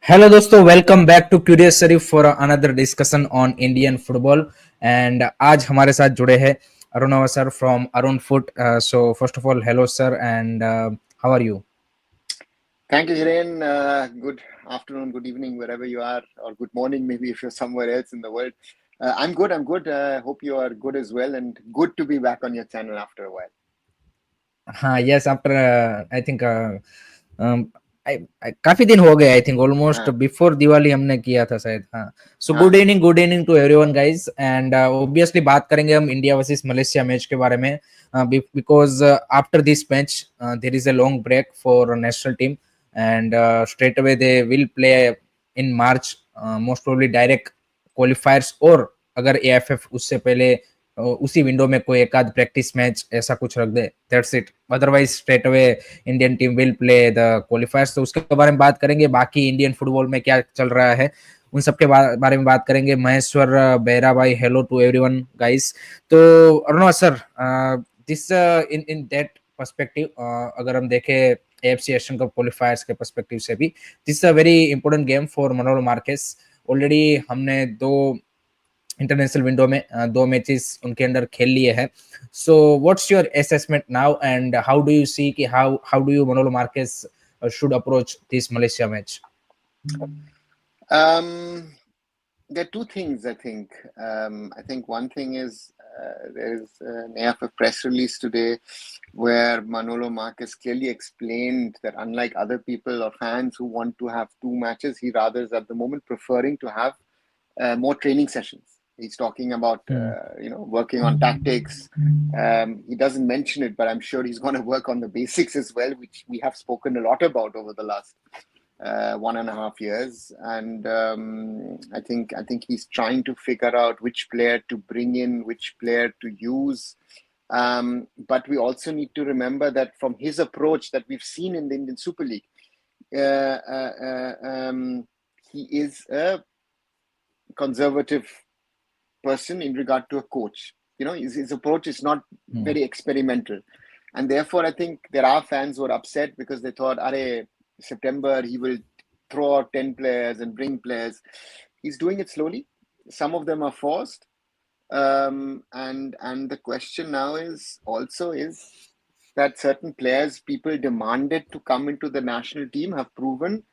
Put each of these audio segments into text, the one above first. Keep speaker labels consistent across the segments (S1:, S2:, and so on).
S1: Hello दोस्तों, welcome back to curious Sharif for another discussion on Indian football. And आज हमारे साथ जुड़े हैं Arun sir from Arun foot. So first of all, hello sir, and how are you?
S2: Thank you, Hiren. Good afternoon, good evening, wherever you are, or good morning, maybe if you're somewhere else in the world. I'm good. I'm good. Hope you are good as well, and good to be back on your channel after a while.
S1: हाँ, yes, after I think काफी दिन हो गए। I think almost
S2: Uh,
S1: before Diwali हमने किया था शायद। हाँ, सो
S2: हाँ हाँ
S1: good evening to everyone guys. And obviously बात करेंगे हम इंडिया वर्सेस मलेशिया मैच के बारे में, because after this match there is a long break for national team and straight away they will play in March, most probably direct qualifiers, और अगर AIFF उससे पहले उसी विंडो में कोई एक आध प्रैक्टिस मैच ऐसा कुछ रख दे, that's it. Otherwise straight away Indian team will play the qualifiers. तो उसके बारे में बात करेंगे, बाकी इंडियन फुटबॉल में क्या चल रहा है उन सब के बारे में बात करेंगे। महेश्वर बेहरा भाई, हेलो टू एवरीवन गाइस। तो Aruna sir, this in in that perspective, अगर हम देखें एएफसी एशियन कप क्वालिफायर्स के पर्सपेक्टिव से भी, this is a very important game for मनोलो Marquez. Already हमने दो इंटरनेशनल विंडो में दो मैचेस उनके अंदर खेल लिए हैं। So what's your assessment now and how do you see कि how do you Manolo Marquez should approach this Malaysia match?
S2: um, there are two things, I think. I think one thing is there is an AIFF press release today where Manolo Marquez clearly explained that unlike other people or fans who want to have two matches, he rather is at the moment preferring to have more training sessions. He's talking about working on tactics. He doesn't mention it, but I'm sure he's going to work on the basics as well, which we have spoken a lot about over the last 1.5 years. And I think he's trying to figure out which player to bring in, which player to use. But we also need to remember that from his approach that we've seen in the Indian Super League, he is a conservative person in regard to a coach. His approach is not very experimental. And therefore, I think there are fans who are upset because they thought, September, he will throw out 10 players and bring players. He's doing it slowly. Some of them are forced. And the question now is that certain players people demanded to come into the national team have proven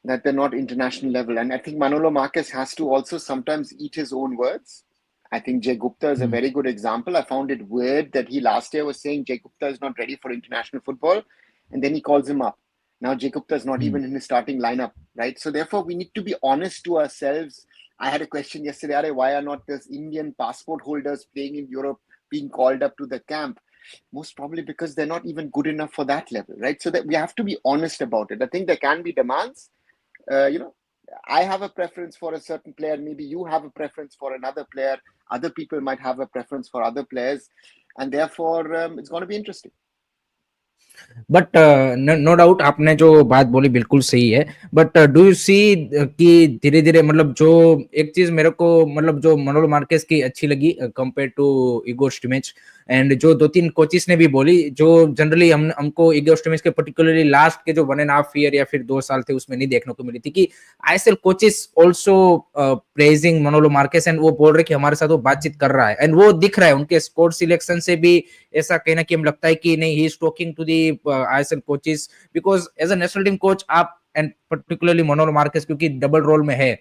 S2: that they're not international level. And I think Manolo Marquez has to also sometimes eat his own words. I think Jay Gupta is a very good example. I found it weird that he last year was saying Jay Gupta is not ready for international football, and then he calls him up. Now Jay Gupta is not even in his starting lineup, right? So therefore, we need to be honest to ourselves. I had a question yesterday, why are not those Indian passport holders playing in Europe being called up to the camp? Most probably because they're not even good enough for that level, right? So that we have to be honest about it. I think there can be demands. I have a preference for a certain player. Maybe you have a preference for another player. Other people might have a preference for other players. And therefore, it's going to be interesting.
S1: But no doubt आपने जो बात बोली बिल्कुल सही है। But do you see कि धीरे धीरे, मतलब जो एक चीज मेरे को, मतलब जो मनोलो मार्केस की अच्छी लगी कंपेयर टू इगोर स्टिमेच, एंड जो दो तीन कोचिस ने भी बोली, जो जनरली हमको इगोर स्टिमेच के पर्टिकुलरली लास्ट के जो 1.5 ईयर या फिर 2 साल थे उसमें नहीं देखने को मिली थी, कि ISL coaches also praising मनोलो Marquez, and वो बोल रहे कि हमारे साथ वो बातचीत कर रहा है, एंड वो दिख रहा है उनके स्कोर सिलेक्शन से भी। ऐसा कहना कि हम लगता है कि नहीं, he is talking to the ISL coaches, because as a national team coach आप, एंड पर्टिकुलरली मनोलो मार्केस क्योंकि डबल रोल में है,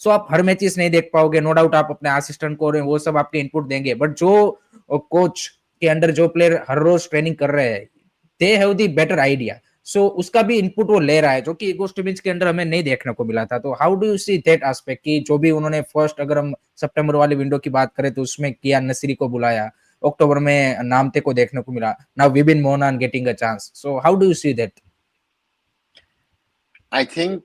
S1: सो आप हर मैचेस नहीं देख पाओगे। नो डाउट आप अपने असिस्टेंट को वो सब आपके इनपुट देंगे, बट जो कोच के अंडर जो प्लेयर हर रोज ट्रेनिंग कर रहे हैं, they have the better idea. So उसका भी इनपुट वो ले रहा है, जो कि ईगो मैच के अंदर हमें नहीं देखने को मिला था। तो how do you see that aspect, कि जो भी उन्होंने फर्स्ट, अगर हम सितंबर वाली विंडो की बात करें तो उसमें किया नसीरी को बुलाया, अक्टूबर में नामते को देखने को मिला, now Vibin Mohanan getting a chance. So how do you see that?
S2: I think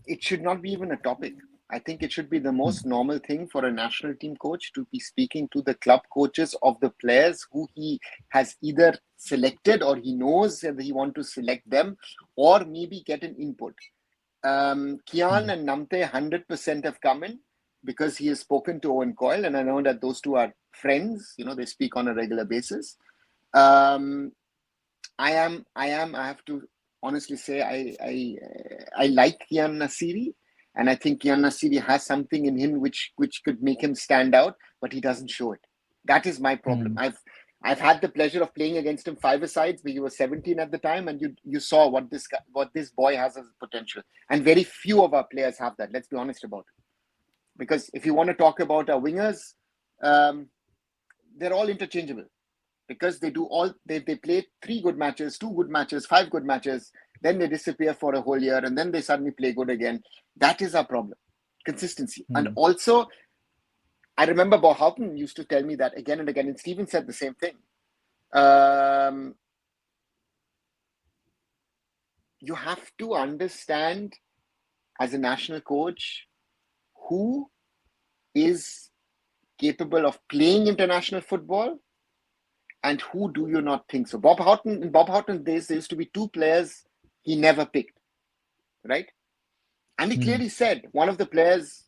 S2: it should not be even a topic. I think it should be the most normal thing for a national team coach to be speaking to the club coaches of the players who he has either selected or he knows that he want to select them, or maybe get an input. Kian and Namte 100% have come in because he has spoken to Owen Coyle, and I know that those two are friends. They speak on a regular basis. I have to honestly say I like Kian Nasiri, and I think Kian Nasiri has something in him which could make him stand out, but he doesn't show it. That is my problem. I've had the pleasure of playing against him 5-a-sides, but he was 17 at the time, and you saw what this boy has as potential, and very few of our players have that. Let's be honest about it. Because if you want to talk about our wingers, they're all interchangeable. Because they play 3 good matches, 2 good matches, 5 good matches, then they disappear for a whole year, and then they suddenly play good again. That is our problem. Consistency. And also, I remember Bob Houghton used to tell me that again and again, and Stephen said the same thing. You have to understand as a national coach who is capable of playing international football and who do you not think so. In Bob Houghton's days, there used to be 2 players he never picked, right? And he clearly said one of the players,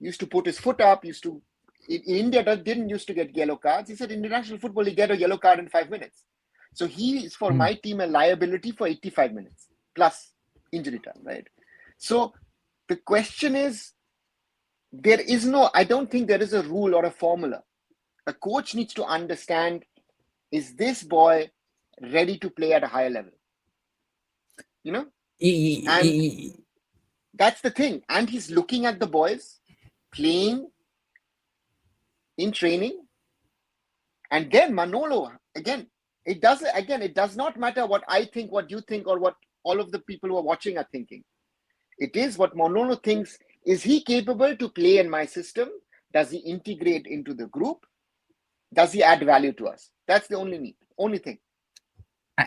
S2: used to put his foot up, in India didn't used to get yellow cards. He said in international football, he get a yellow card in 5 minutes. So he is for my team a liability for 85 minutes plus injury time, right? So the question is, I don't think there is a rule or a formula. A coach needs to understand, is this boy ready to play at a higher level? And that's the thing. And he's looking at the boys playing in training. And then Manolo, it does not matter what I think, what you think, or what all of the people who are watching are thinking. It is what Manolo thinks. Is he capable to play in my system? Does he integrate into the group? Does he add value to us? That's the only thing.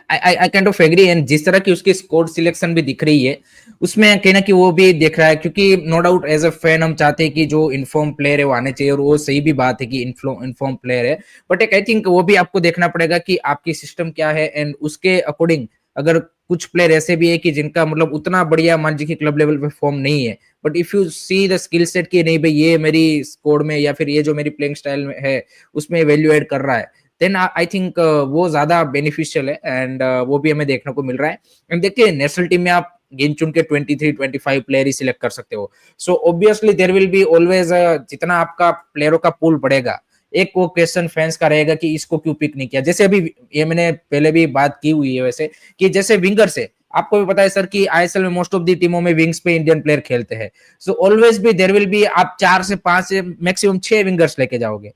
S1: I kind of agree, and जिस तरह की उसकी score selection भी दिख रही है उसमें कहीं ना कि वो भी दिख रहा है, क्योंकि no doubt as a fan हम चाहते हैं कि जो इन्फॉर्म प्लेयर है वो आने चाहिए, और वो सही भी बात है कि इन्फॉर्म प्लेयर है, बट एक आई थिंक वो भी आपको देखना पड़ेगा कि आपकी सिस्टम क्या है, एंड उसके अकॉर्डिंग अगर कुछ प्लेयर ऐसे भी है कि जिनका मतलब उतना बढ़िया मान लीजिए कि क्लब लेवल पे फॉर्म नहीं है, but if you see the skill set कि नहीं भाई ये मेरी स्कोर में या फिर ये जो मेरी प्लेइंग स्टाइल में है उसमें वैल्यू एड कर रहा है, देन आई थिंक वो ज्यादा बेनिफिशियल है, एंड वो भी हमें देखने को मिल रहा है। एंड देखिए नेशनल टीम में आप गिन चुन के 23-25 प्लेयर ही सिलेक्ट कर सकते हो, so obviously there will be always, जितना आपका प्लेयरों का पूल बढ़ेगा एक वो क्वेश्चन फैंस का रहेगा कि इसको क्यों पिक नहीं किया। जैसे अभी ये मैंने पहले भी बात की हुई है वैसे, कि जैसे विंगर से आपको भी पता है सर कि आईएसएल में मोस्ट ऑफ दी टीमों में विंग्स पे इंडियन प्लेयर खेलते हैं, सो ऑलवेज भी देयर विल बी, आप 4 से 5 से मैक्सिमम 6 विंगर्स लेके जाओगे,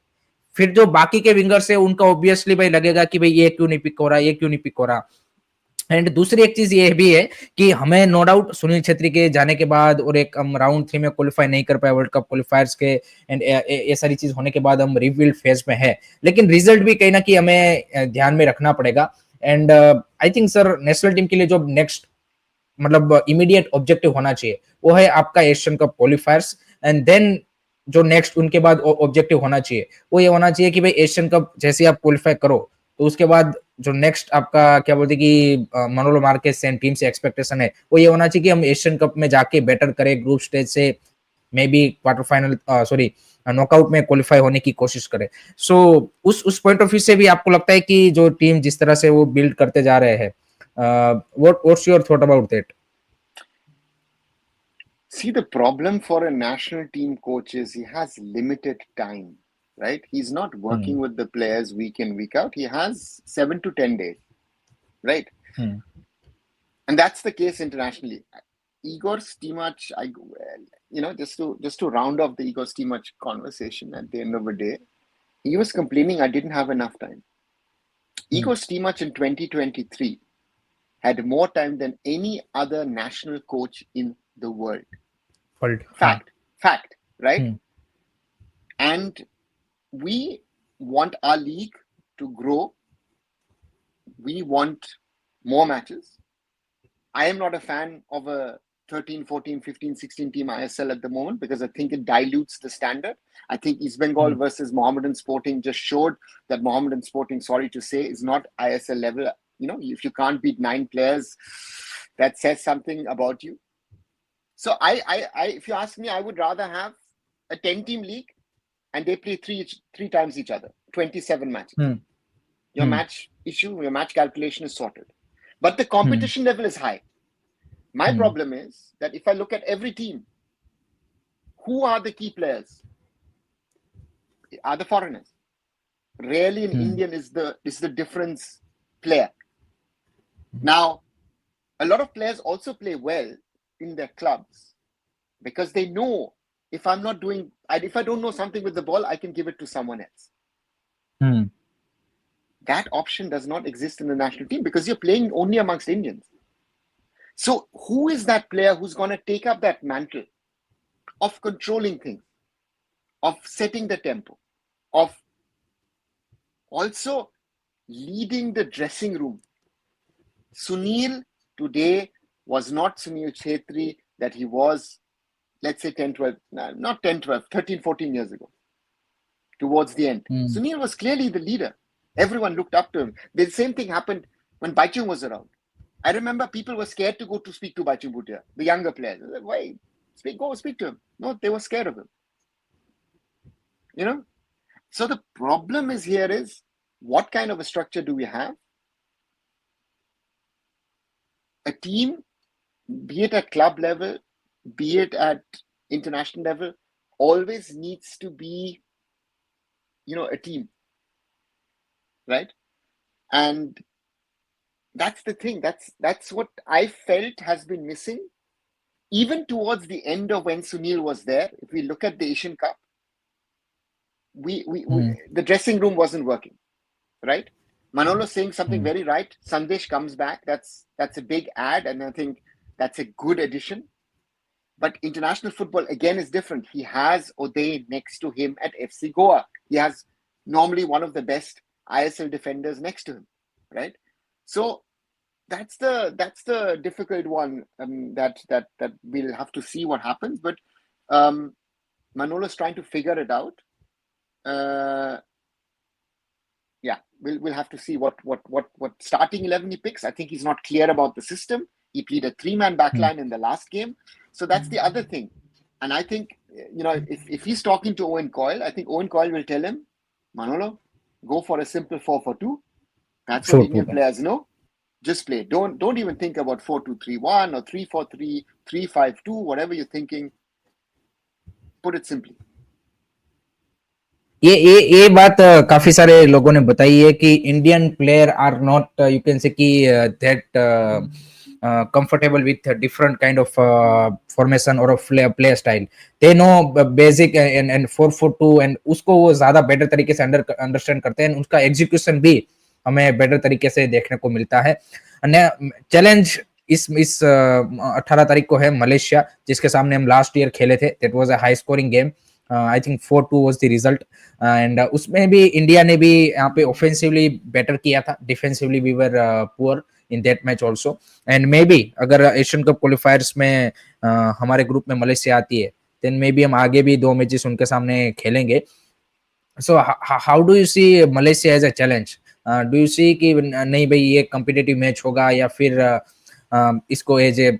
S1: फिर जो बाकी के विंगर्स है उनका ऑब्वियसली भाई लगेगा कि भाई ये क्यों नहीं पिक हो रहा, ये क्यों नहीं पिक हो रहा। एंड दूसरी एक चीज ये भी है कि हमें नो डाउट सुनील छेत्री के जाने के बाद और एक हम राउंड 3 में क्वालिफाई नहीं कर पाए वर्ल्ड कप क्वालिफायर्स के, एंड ये सारी चीज होने के बाद हम रिबिल्ड फेज में है, लेकिन रिजल्ट भी कहीं ना कहीं हमें ध्यान में रखना पड़ेगा। And I think sir national team के लिए जो नेक्स्ट मतलब इमीडिएट ऑब्जेक्टिव होना चाहिए वो है आपका Asian cup qualifiers, and then जो नेक्स्ट उनके बाद ऑब्जेक्टिव होना चाहिए वो ये होना चाहिए कि भाई एशियन कप जैसे आप क्वालिफाई करो तो उसके बाद जो नेक्स्ट आपका क्या बोलते कि मनोलो मार्केस एंड टीम से एक्सपेक्टेशन है वो ये होना चाहिए कि हम एशियन कप में जाके बेटर करें, ग्रुप स्टेज से may be quarter final sorry knockout में क्वालिफाई होने की कोशिश करें। सो उस पॉइंट ऑफ व्यू से भी आपको लगता है कि जो टीम जिस तरह से वो बिल्ड करते जा रहे हैं, what's your thought about that?
S2: See, the problem for a national team coach is he has limited time, right? He's not working with the players week in, week out. He has 7 to 10 days, right? And that's the case internationally. Igor Stimac, just to round off the Igor Stimac conversation at the end of the day, he was complaining I didn't have enough time. Igor Stimac in 2023 had more time than any other national coach in the world. Fact, right? And we want our league to grow. We want more matches. I am not a fan of a 13, 14, 15, 16 team ISL at the moment because I think it dilutes the standard. I think East Bengal versus Mohammedan Sporting just showed that Mohammedan Sporting, sorry to say, is not ISL level. If you can't beat 9 players, that says something about you. So if you ask me, I would rather have a 10-team league and they play three times each other, 27 matches. Your match issue, your match calculation is sorted. But the competition level is high. My problem is that if I look at every team, who are the key players? Are the foreigners. Rarely an Indian is the difference player. Now, a lot of players also play well in their clubs because they know if I don't know something with the ball, I can give it to someone else. That option does not exist in the national team because you're playing only amongst Indians. So who is that player who's going to take up that mantle of controlling things, of setting the tempo, of also leading the dressing room? Sunil today was not Sunil Chhetri that he was, let's say 10, 12, not 10, 12, 13, 14 years ago, towards the end. Sunil was clearly the leader. Everyone looked up to him. The same thing happened when Baichung was around. I remember people were scared to go to speak to Baichung Bhutia, the younger players. Like, why? Go speak to him. No, they were scared of him. You know? So the problem is what kind of a structure do we have? A team, be it at club level, be it at international level, always needs to be, a team, right? And that's the thing. That's what I felt has been missing. Even towards the end of when Sunil was there, if we look at the Asian Cup, the dressing room wasn't working, right? Manolo saying something very right. Sandesh comes back. That's a big add, and I think that's a good addition. But international football, again, is different. He has Uday next to him at FC Goa. He has normally one of the best ISL defenders next to him, right? So that's the difficult one that we'll have to see what happens. But Manolo's trying to figure it out. We'll have to see what starting 11 he picks. I think he's not clear about the system. He played a 3-man backline in the last game. So that's the other thing. And I think, if he's talking to Owen Coyle, I think Owen Coyle will tell him, Manolo, go for a simple 4-4-2. That's what Indian players know. Just play. Don't even think about 4-2-3-1 or 3-4-3, 3-5-2, whatever you're thinking. Put it simply.
S1: ये बात काफी सारे लोगों ने बताई है कि Indian player are not you can say that दैट comfortable with a different kind of formation or a play style. They know basic and 4-4-2 and उसको वो ज्यादा बेटर तरीके से अंडरस्टैंड करते हैं. उसका एग्जीक्यूशन भी हमें बेटर तरीके से देखने को मिलता है. चैलेंज इस 18 तारीख को है मलेशिया, जिसके सामने हम लास्ट ईयर खेले थे. That was a high scoring game. I think 4-2 was the result. And उसमें भी इंडिया ने भी यहाँ पे ऑफेंसिवली बेटर किया था. Defensively we were poor in that match also, and maybe अगर एशियन कप क्वालिफायर्स में हमारे ग्रुप में मलेशिया आती है, then maybe हम आगे भी 2 मैचेस उनके सामने खेलेंगे. So how do you see Malaysia as a challenge? Do you see कि नहीं भाई ये कॉम्पिटिटिव मैच होगा, या फिर इसको एज ए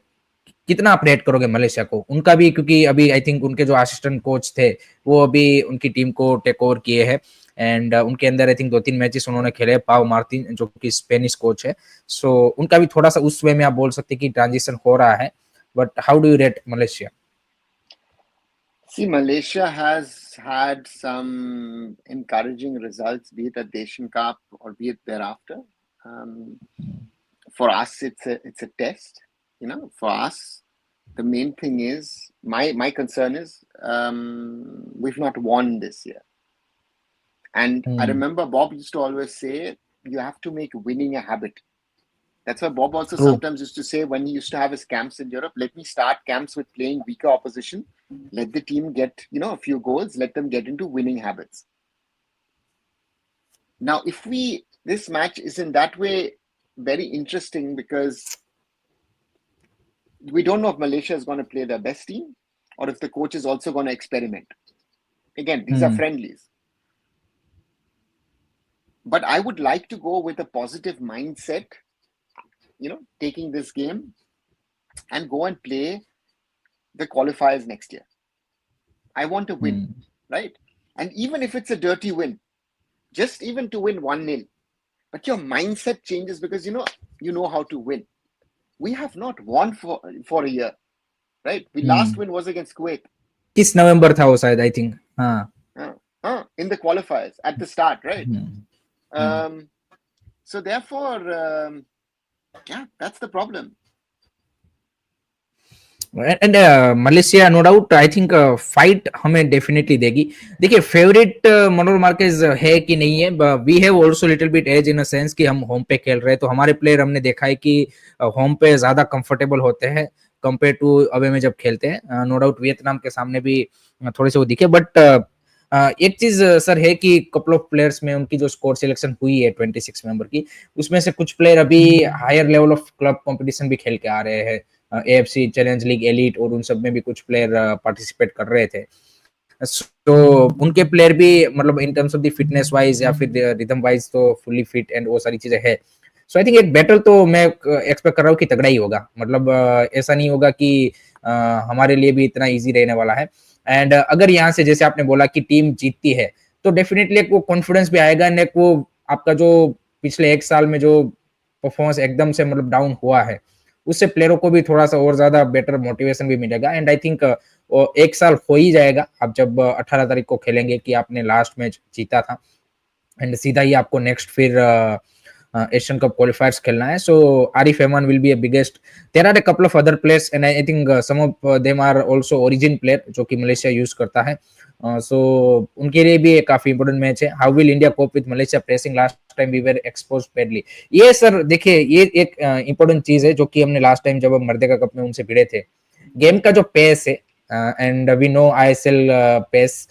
S1: कितना अपडेट करोगे मलेशिया को? उनका भी, क्योंकि अभी आई थिंक उनके जो असिस्टेंट कोच थे वो अभी उनकी टीम को टेक ओवर किए हैं. एंड उनके अंदर आई थिंक 2-3 मैचेस उन्होंने खेले. पाव मार्टिन जो कि स्पेनिश कोच है, सो उनका भी थोड़ा सा उस वे में आप बोल सकते कि ट्रांजिशन हो रहा है. But how do you rate Malaysia?
S2: See, Malaysia has had some encouraging results, be it at the Asian Cup or be it thereafter. For us, it's a test. For us, the main thing is my concern is we've not won this year. And I remember Bob used to always say you have to make winning a habit. That's why Bob also sometimes used to say when he used to have his camps in Europe, let me start camps with playing weaker opposition. Let the team get, a few goals. Let them get into winning habits. Now, this match is in that way very interesting because we don't know if Malaysia is going to play their best team or if the coach is also going to experiment. Again, these are friendlies. But I would like to go with a positive mindset, taking this game and go and play the qualifiers next year. I want to win, right? And even if it's a dirty win, just even to win 1-0, but your mindset changes because, you know how to win. We have not won for a year, right? We last
S1: hmm,
S2: win was against Kuwait.
S1: 21 नवंबर था वो शायद, I think, हाँ।
S2: In the qualifiers at the start, right?
S1: Hmm, hmm.
S2: Um, so therefore, yeah, that's the problem.
S1: And Malaysia no doubt I think fight हमें definitely देगी। देखिए favourite Manoj Marquez है कि नहीं है, we have also little bit edge in a sense कि हम home पे खेल रहे हैं, तो हमारे प्लेयर हमने देखा है कि होम पे ज्यादा कंफर्टेबल होते हैं कंपेयर टू अवे में जब खेलते हैं। नो डाउट वियतनाम के सामने भी थोड़े से वो दिखे, बट एक चीज सर है कि कपल ऑफ प्लेयर्स में उनकी जो स्कोर सिलेक्शन हुई है 26 मेंबर की, उसमें से कुछ प्लेयर अभी higher level of club competition भी खेल के आ रहे हैं, एएफसी चैलेंज लीग एलीट और उन सब में भी कुछ प्लेयर पार्टिसिपेट कर रहे थे। तो उनके प्लेयर भी मतलब in terms of the fitness wise या फिर रिदम वाइज तो फुली फिट एंड वो सारी चीजें है। सो आई थिंक एक बैटल तो मैं एक्सपेक्ट कर रहा हूँ कि तगड़ा ही होगा, मतलब ऐसा नहीं होगा कि हमारे लिए भी इतना इजी रहने वाला है। एंड अगर यहाँ से जैसे आपने बोला कि टीम जीतती है तो डेफिनेटली एक वो कॉन्फिडेंस भी आएगा, एंड एक वो आपका जो पिछले एक साल में जो परफॉर्मेंस एकदम से मतलब डाउन हुआ है उससे प्लेयरों को भी थोड़ा सा और ज्यादा बेटर मोटिवेशन भी मिलेगा। एंड आई थिंक एक साल हो ही जाएगा अब जब 18 तारीख को खेलेंगे कि आपने लास्ट मैच जीता था, एंड सीधा ही आपको नेक्स्ट फिर एशियन कप क्वालिफायर्स खेलना है। So Arif Rahman will be a biggest, there are a couple of other players and I think some of them are also origin player जो कि Malaysia use करता है। सो उनके लिए भी एक काफी इंपॉर्टेंट मैच है। How will India cope with Malaysia pressing last time we were exposed badly. ये सर देखिए ये एक इंपॉर्टेंट चीज है जो कि हमने लास्ट टाइम जब हम मर्देका कप में उनसे भिड़े थे, गेम का जो पेस है, and we know ISL pace,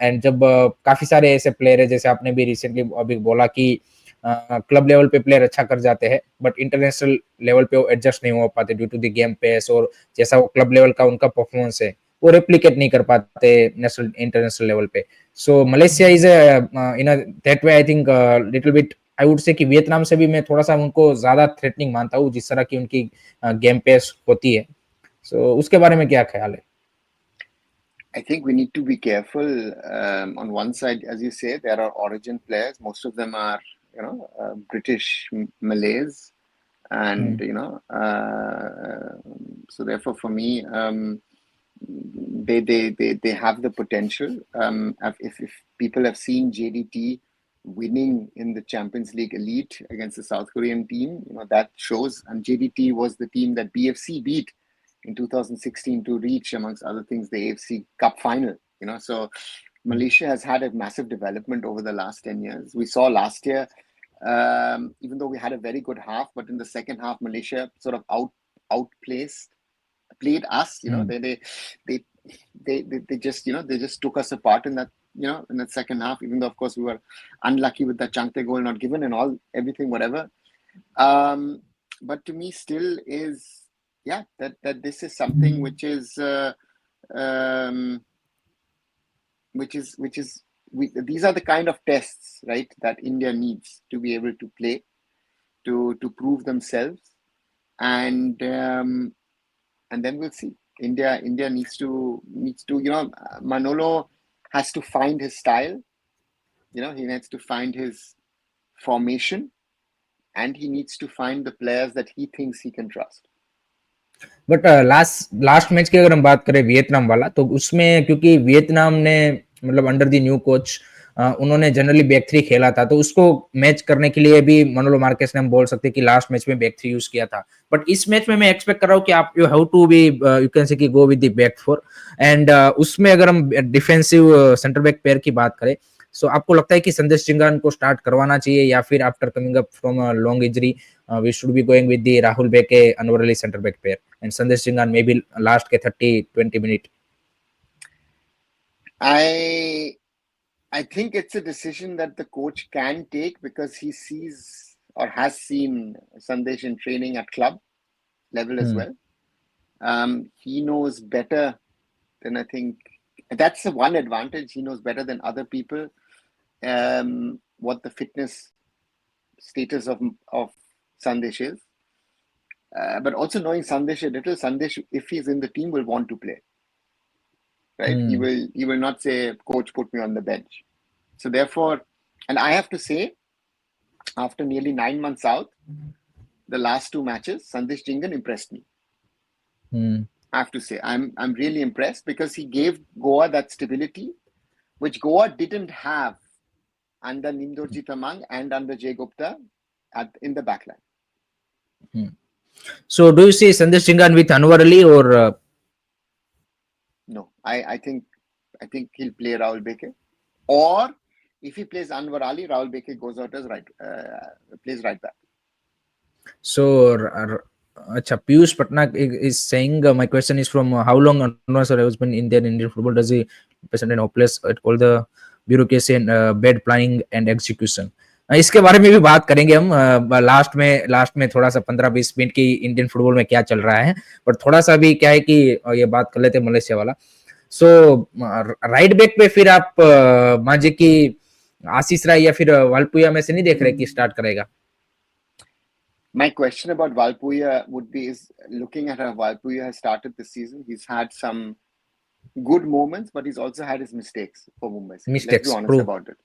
S1: and जब काफी सारे ऐसे प्लेयर है जैसे आपने भी रिसेंटली अभी बोला कि क्लब लेवल पे प्लेयर अच्छा कर जाते हैं बट इंटरनेशनल लेवल पे वो एडजस्ट नहीं हो पाते due to the game pace, और जैसा वो क्लब लेवल का उनका परफॉर्मेंस है वो रेप्लिकेट नहीं कर पाते नेशनल इंटरनेशनल लेवल पे। So Malaysia is in that way I think little bit I would say कि वियतनाम से भी मैं थोड़ा सा उनको ज्यादा थ्रेटनिंग मानता हूँ जिस तरह की उनकी गेम पेस होती है। सो उसके बारे में क्या ख्याल है?
S2: I think we need to be careful. On one side, as you say, there are origin players. Most of them are, British Malays, and
S1: hmm,
S2: so therefore, for me, they have the potential. If people have seen JDT winning in the Champions League Elite against the South Korean team, that shows. And JDT was the team that BFC beat in 2016 to reach, amongst other things, the AFC Cup final. So Malaysia has had a massive development over the last 10 years. We saw last year, even though we had a very good half, but in the second half, Malaysia sort of played us.
S1: Hmm,
S2: They just they just took us apart in that in that second half. Even though of course we were unlucky with that Changte goal not given and all everything whatever. But to me, still is that this is something which is these are the kind of tests, right, that India needs to be able to play to prove themselves, and then we'll see. India needs to Manolo has to find his style. He needs to find his formation, and he needs to find the players that he thinks he can trust.
S1: But last last match की अगर हम बात करें Vietnam वाला, तो उसमें क्योंकि Vietnam ने मतलब अंडर द न्यू कोच उन्होंने जनरली बैक थ्री खेला था, तो उसको मैच करने के लिए भी मनोलो मार्केस ने हम बोल सकते हैं कि लास्ट मैच में बैक थ्री यूज किया था। बट इस मैच में मैं एक्सपेक्ट कर रहा हूँ कि आप you have to be you can say कि go with the back four, and उसमें अगर हम डिफेंसिव सेंटर बैक पेयर की बात करें, सो आपको लगता है कि संदेश चिंगान को स्टार्ट करवाना चाहिए या फिर after coming up from long injury we should be going with the Rahul Beke Anwar Ali center back pair and Sandesh Singh maybe last ke 30-20 minute?
S2: I think it's a decision that the coach can take because he sees or has seen Sandesh in training at club level as well. He knows better than I think. That's the one advantage. He knows better than other people what the fitness status of Sandesh is. But also knowing Sandesh a little, Sandesh, if he's in the team, will want to play. Right? He will not say, "Coach, put me on the bench." So therefore, and I have to say, after nearly 9 months out, the last two matches, Sandesh Jhingan impressed me. I have to say, I'm really impressed because he gave Goa that stability, which Goa didn't have under Nindorji Tamang and under Jay Gupta in the backline.
S1: So do you see Sandesh Jhingan with Anwar Ali or?
S2: No, I think he'll play Rahul Beke, or if he plays Anwar Ali, Rahul Beke goes out as plays right back.
S1: So Acha, Piyush Patnaik is saying my question is from how long Anwar sir has been in Indian football? Does he present an hopeless at all the bureaucracy and bad planning and execution? इसके बारे में भी बात करेंगे हम last में थोड़ा सा 15-20 मिनट की इंडियन फुटबॉल में क्या चल रहा है, पर थोड़ा सा भी क्या है कि ये बात कर लेते मलेशिया वाला. सो राइट बैक पे फिर आप मांझी की आशीष राय या फिर वालपुया में से नहीं देख रहे कि स्टार्ट करेगा?
S2: My question about Valpuya would be, is looking at how Valpuya has started this season, he's had some good moments, but he's also had his mistakes for Mumbai. Let's be honest about it.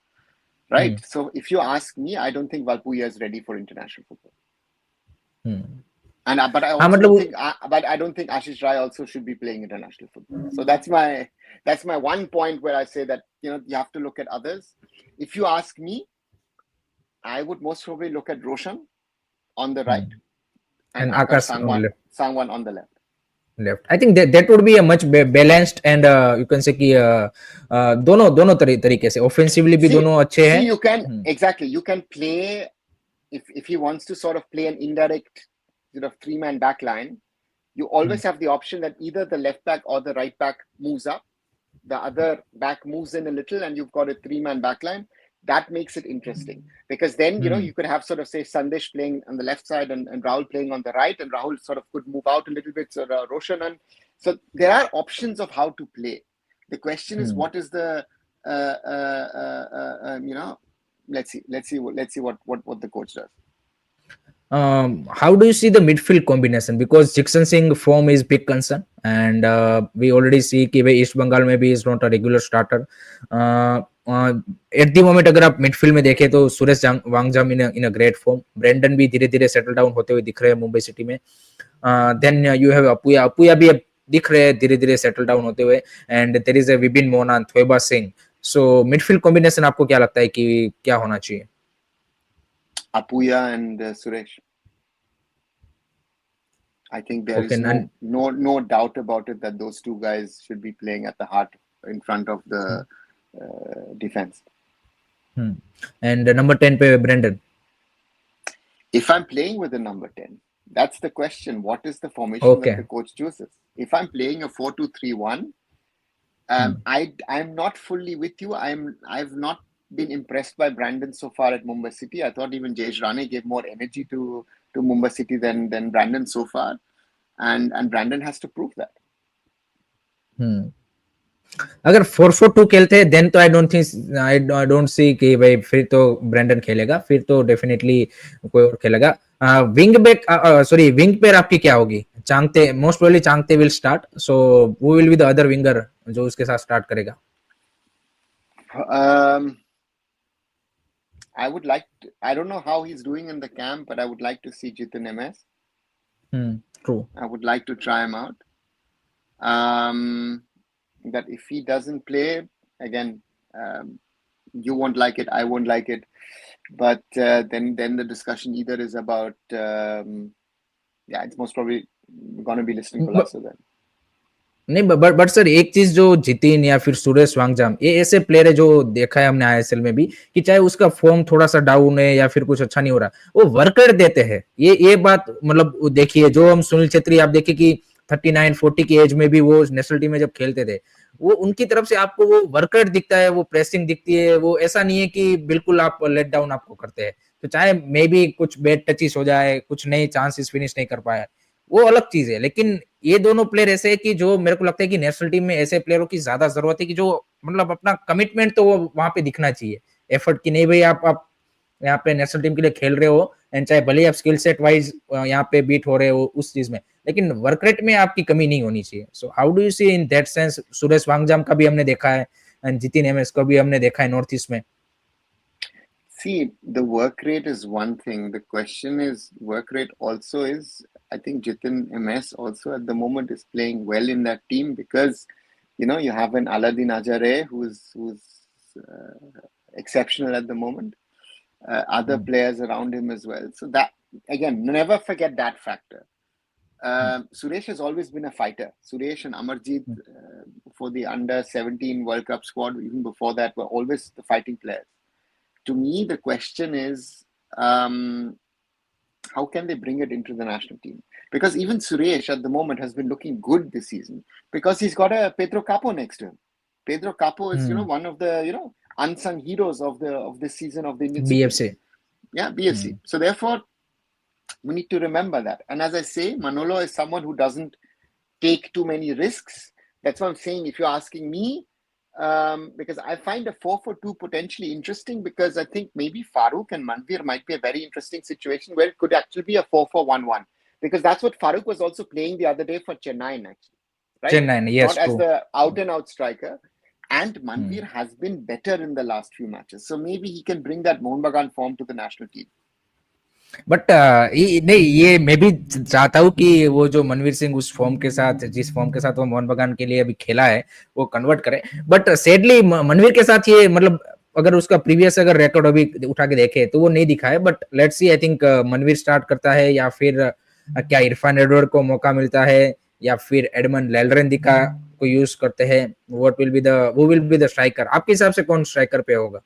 S2: Right? So if you ask me, I don't think Valpuya is ready for international football. And but I also don't think, but I don't think Ashish Rai also should be playing international football. So that's my one point where I say that, you know, you have to look at others. If you ask me, I would most probably look at Roshan on the right and Akash Sangwan on the left.
S1: I think that would be a much balanced and you can say कि दोनों तरीके से offensively भी दोनों अच्छे हैं.
S2: You can exactly, you can play if he wants to sort of play an indirect sort of 3-man back line. You always have the option that either the left back or the right back moves up, the other back moves in a little, and you've got a 3-man back line. That makes it interesting because then, you know, you could have sort of say Sandesh playing on the left side and Rahul playing on the right, and Rahul sort of could move out a little bit. So Roshan, and so there are options of how to play. The question is, what is the, you know, let's see what the coach does.
S1: How do you see the midfield combination? Because Jixon Singh form is big concern, and we already see कि East Bengal maybe is not a regular starter. At the moment अगर आप midfield में देखें तो Suresh Wangjam in a great form. Brandon भी धीरे-धीरे settle down होते हुए दिख रहे हैं मुंबई सिटी में. Then you have अपुया भी अब दिख रहे हैं धीरे-धीरे settle down होते हुए, and there is a Vibin Monan, Thoeba Singh. So midfield combination आपको क्या लगता है कि क्या होना चाहिए?
S2: Apuya and Suresh. I think there is no doubt about it that those two guys should be playing at the heart in front of the defense.
S1: And number 10 pe Brendan.
S2: If I'm playing with the number 10, that's the question. What is the formation that the coach chooses? If I'm playing a 4-2-3-1, I'm not fully with you. I've not been impressed by Brandon so far at Mumbai City. I thought even Jayesh Rane gave more energy to Mumbai City than Brandon so far, and Brandon has to prove that.
S1: अगर 4-4-2 खेलते हैं then तो आई don't see कि भाई फिर तो Brendon खेलेगा, फिर तो डेफिनेटली कोई और खेलेगा. विंग पे आपकी क्या होगी? Chhangte most probably Chhangte will start, सो वो will be the other winger जो उसके साथ स्टार्ट करेगा.
S2: I don't know how he's doing in the camp, but I would like to see Jitin MS.
S1: True.
S2: I would like to try him out. That if he doesn't play, again, you won't like it, I won't like it. But then the discussion either is about, it's most probably going to be listening to Golasso then.
S1: नहीं but sir एक चीज जो जितिन या फिर सुरेश वांगजाम, ये ऐसे player है जो देखा है हमने आईएसएल में भी कि चाहे उसका फॉर्म थोड़ा सा डाउन है या फिर कुछ अच्छा नहीं हो रहा, वो वर्कआउट देते हैं. ये बात मतलब देखिए, जो हम सुनील छेत्री आप देखिए कि 39-40 की एज में भी वो नेशनल टीम में जब खेलते थे, वो उनकी तरफ से आपको वो वर्कआउट दिखता है, वो प्रेसिंग दिखती है, वो ऐसा नहीं है कि बिल्कुल आप लेट डाउन आपको करते हैं. तो चाहे मे बी कुछ बैड टचेस हो जाए, कुछ नए चांसेस फिनिश नहीं कर पाए, वो अलग चीज है. लेकिन ये दोनों प्लेयर ऐसे है कि जो मेरे को लगता है कि नेशनल टीम में ऐसे प्लेयरों की ज्यादा जरूरत है कि जो मतलब अपना कमिटमेंट तो वो वहां पे दिखना चाहिए, एफर्ट की नहीं भाई आप यहाँ पे नेशनल टीम के लिए खेल रहे हो एंड चाहे भले आप स्किल सेट वाइज यहाँ पे बीट हो रहे हो उस चीज में, लेकिन वर्क रेट में आपकी कमी नहीं होनी चाहिए. So how do you see in that sense? Suresh Wangjam का भी हमने देखा है एंड जितिन एमएस का भी हमने देखा है नॉर्थ ईस्ट में.
S2: See, the work rate is one thing. The question is, work rate also is, I think Jitin MS also at the moment is playing well in that team because, you have an Aladdin Ajare who's exceptional at the moment. Other players around him as well. So that, again, never forget that factor. Suresh has always been a fighter. Suresh and Amarjeet for the under 17 World Cup squad, even before that, were always the fighting players. To me, the question is, how can they bring it into the national team? Because even Suresh at the moment has been looking good this season because he's got a Pedro Capo next to him. Pedro Capo is, one of the, unsung heroes of this season of the Indian Super
S1: BFC.
S2: League. Yeah, BFC. So therefore, we need to remember that. And as I say, Manolo is someone who doesn't take too many risks. That's what I'm saying. If you're asking me, because I find a 4-4-2 potentially interesting because I think maybe Farooq and Manvir might be a very interesting situation where it could actually be a 4-4-1-1 because that's what Farooq was also playing the other day for Chennai actually, right?
S1: Chennai, yes,
S2: not
S1: true.
S2: as the out and out striker. And Manvir has been better in the last few matches, so maybe he can bring that Mohun Bagan form to the national team.
S1: But नहीं, ये मैं भी चाहता हूँ कि वो जो मनवीर सिंह उस फॉर्म के साथ, जिस फॉर्म के साथ वो मोहन बगान के लिए अभी खेला है, वो कन्वर्ट करे. बट सैडली मनवीर के साथ ये मतलब अगर उसका प्रीवियस अगर रिकॉर्ड अभी उठा के देखे तो वो नहीं दिखा है. But let's see, I think Manvir start करता है या फिर क्या इरफान एडवर्ड को मौका मिलता है या फिर एडमंड लेलरेन दिखा को यूज करते हैं. What will be the striker? आपके हिसाब से कौन स्ट्राइकर पे होगा?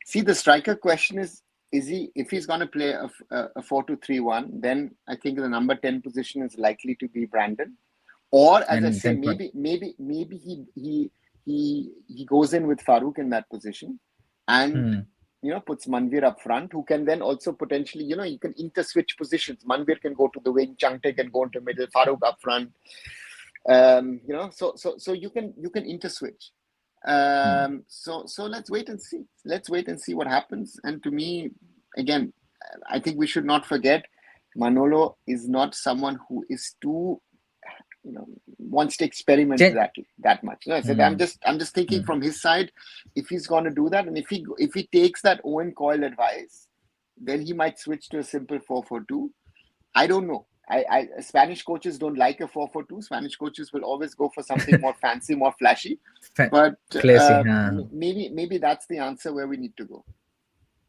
S2: See, the striker question is if he's going to play a 4-2-3-1, then I think the number 10 position is likely to be Brandon, or as I say, maybe he goes in with Farooq in that position and puts Manvir up front, who can then also potentially, you can inter-switch positions. Manvir can go to the wing, Changte can go into middle, Farooq up front. So you can inter-switch. So let's wait and see. Let's wait and see what happens. And to me, again, I think we should not forget Manolo is not someone who is too, wants to experiment that much. No, so I'm just thinking from his side, if he's going to do that, and if he takes that Owen Coyle advice, then he might switch to a simple 4-4-2. I don't know. Spanish coaches don't like a 4-4-2. Spanish coaches will always go for something more fancy, more flashy. But maybe that's the answer where we need to go.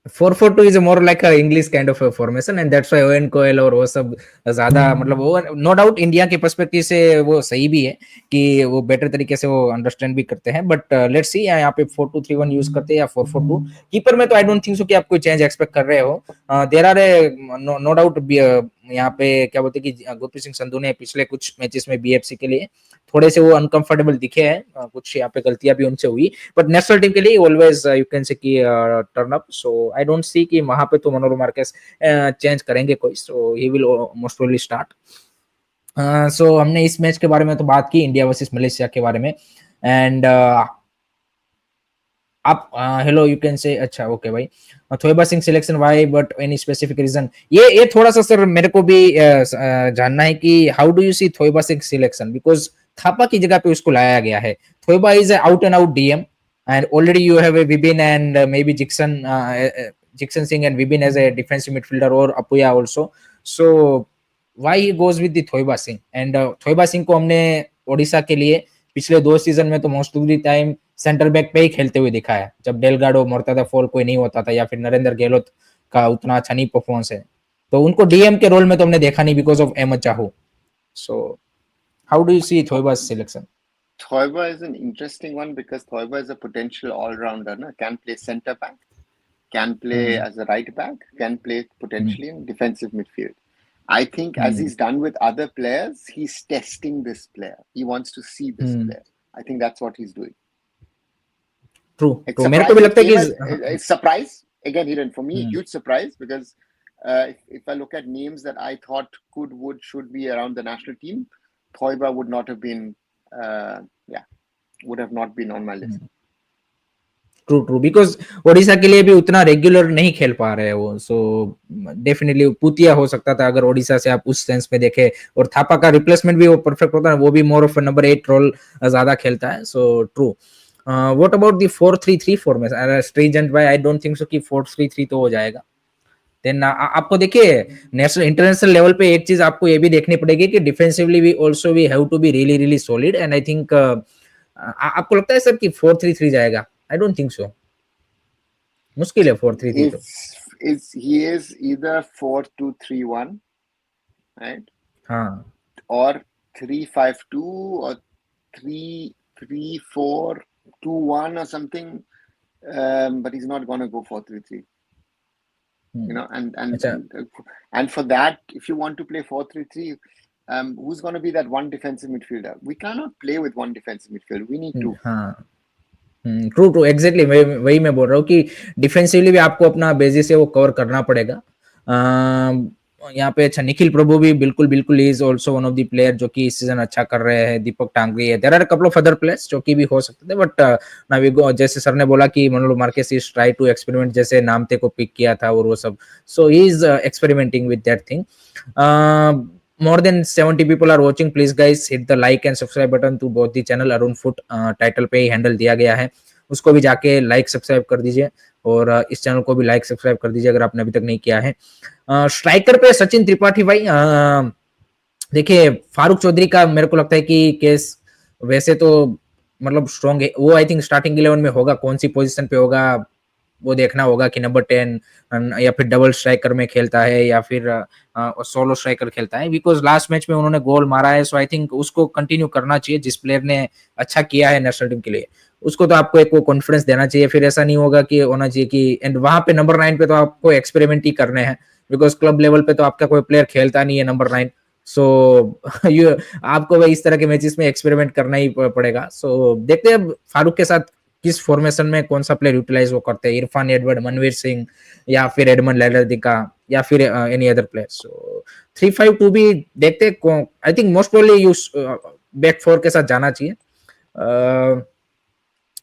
S1: 4-4-2 is more like a English kind of a formation, and that's why Owen Coyle और वो सब ज्यादा मतलब वो no doubt India के perspective से वो सही भी है कि वो बेटर तरीके से वो अंडरस्टैंड भी करते हैं. बट लेट्स सी, यहाँ पे 4-2-3-1 यूज करते हैं या 4-4-2. कीपर में तो आई डोंट थिंक सो कि आप कोई चेंज एक्सपेक्ट कर रहे हो. देयर आर नो डाउट यहाँ पे क्या बोलते हैं कि गुरप्रीत सिंह संधू ने पिछले कुछ मैचेस में बीएफसी के लिए थोड़े से वो अनकंफर्टेबल दिखे हैं, कुछ यहाँ पे गलतियां भी उनसे हुई. बट नेशनल टीम के लिए ऑलवेज यू कैन से कि turn up. So I don't see कि वहां पे तो मनोलो मार्केस चेंज करेंगे कोई. So he will most probably start. So हमने इस मैच के बारे में तो बात की, इंडिया वर्सेस मलेशिया के बारे में. एंड आप हेलो यू कैन से अच्छा ओके भाई. Thoiba Singh selection why but any specific reason? ये थोड़ा सा सर मेरे को भी जानना है कि how do you see Thoiba Singh selection, because Thapa की जगह पे उसको लाया गया है. Thoiba is out and out DM and already you have a Vibin and maybe Jeakson Singh and Vibin as a defensive midfielder और Apuia also. So why he goes with the Thoiba Singh? And Thoiba Singh को हमने ओडिशा के लिए पिछले 2 सीजन में तो most of the time centre back पे ही खेलते हुए दिखा है, जब डेलगाडो, मोर्तादा फॉल कोई नहीं होता था या फिर नरेंद्र गहलोत का उतना अच्छा नहीं परफॉर्मेंस है. तो उनको डीएम के रोल में तो हमने देखा नहीं because of Ahmed Jahouh. So how do you see Thoiba's selection?
S2: Thoiba is an interesting one because Thoiba is a potential all-rounder. No? Can play centre back, can play as a right back, can play potentially in defensive midfield. I think as he's done with other players, he's testing this player. He wants to see this player. I think that's what he's doing.
S1: True. मेरे को भी लगता है कि
S2: it's surprise again, Hiran, for me, huge surprise because if I look at names that I thought should be around the national team, Thoiba would not have been on my list.
S1: True because Odisha के लिए भी उतना regular नहीं खेल पा रहे हैं वो. सो डेफिनेटली पुतिया हो सकता था अगर ओडिशा से आप उस सेंस में देखें, और थापा का रिप्लेसमेंट भी वो परफेक्ट होता है, वो भी मोर ऑफ नंबर 8 रोल ज्यादा खेलता है. So true. What about the 4-3-3 formation स्ट्रीजेंट भाई? आई डोंट थिंक सो कि 4-3-3 तो हो जाएगा। देन आपको देखिए नेशनल इंटरनेशनल लेवल पे एक चीज आपको ये भी देखनी पड़ेगी कि defensively we also we have to be really really solid and I think आपको लगता है सर कि 4-3-3 जाएगा? आई डोंट थिंक सो, मुश्किल है 4-3-3 तो।
S2: Is he is either 4-2-3-1, right?
S1: हाँ
S2: Or 3-5-2 or 3-4-2-1 or something. But he's not going to go 4-3-3. You know,
S1: अच्छा
S2: and for that, if you want to play 4-3-3, who's going to be that one defensive midfielder? We cannot play with one defensive midfielder. We need two.
S1: हाँ true true exactly वही मैं बोल रहा हूँ कि defensively भी आपको अपना बेसिस है वो कवर करना पड़ेगा। यहाँ पे अच्छा निखिल प्रभु भी बिल्कुल बिल्कुल is also one of the player जो कि इस सीजन अच्छा कर रहे हैं। दीपक टांगरी है, there are couple of other players जो कि भी हो सकते थे, बट ना वी गो जैसे सर ने बोला कि Manolo Marquez is try to experiment, जैसे नामते को पिक किया था और वो सब, so he is experimenting with that thing. more than 70 people are watching, please guys hit the like and subscribe button to both the channel। Arun foot title पे ही handle दिया गया है, उसको भी जाके लाइक सब्सक्राइब कर दीजिए और इस चैनल को भी लाइक सब्सक्राइब कर दीजिए अगर आपने अभी तक नहीं किया है। स्ट्राइकर पे सचिन त्रिपाठी भाई, देखिए फारूक चौधरी का मेरे को लगता है कि केस वैसे तो मतलब स्ट्रॉन्ग है, वो आई थिंक स्टार्टिंग 11 में होगा, कौन सी पोजीशन पे होगा वो देखना होगा कि नंबर 10 या फिर डबल स्ट्राइकर में खेलता है या फिर सोलो स्ट्राइकर खेलता है, बिकॉज लास्ट मैच में उन्होंने गोल मारा है, सो आई थिंक उसको कंटिन्यू करना चाहिए। जिस प्लेयर ने अच्छा किया है नेशनल टीम के लिए उसको तो आपको एक वो कॉन्फिडेंस देना चाहिए, फिर ऐसा नहीं होगा कि होना चाहिए कि एंड वहां पे नंबर 9 पे तो आपको एक्सपेरिमेंट ही करने हैं, बिकॉज क्लब लेवल पे तो आपका कोई प्लेयर खेलता नहीं है नंबर 9, सो यू आपको भाई इस तरह के मैचेस में एक्सपेरिमेंट करना ही पड़ेगा। सो देखते हैं फारूक के साथ किस फॉर्मेशन में कौन सा प्लेयर यूटिलाइज वो करते हैं, इरफान एडवर्ड, मनवीर सिंह या फिर एडमंड लैलरदिका या फिर एनी अदर प्लेयर। सो 3-5-2 भी देखते हैं, I think most probably use back 4 के साथ जाना चाहिए।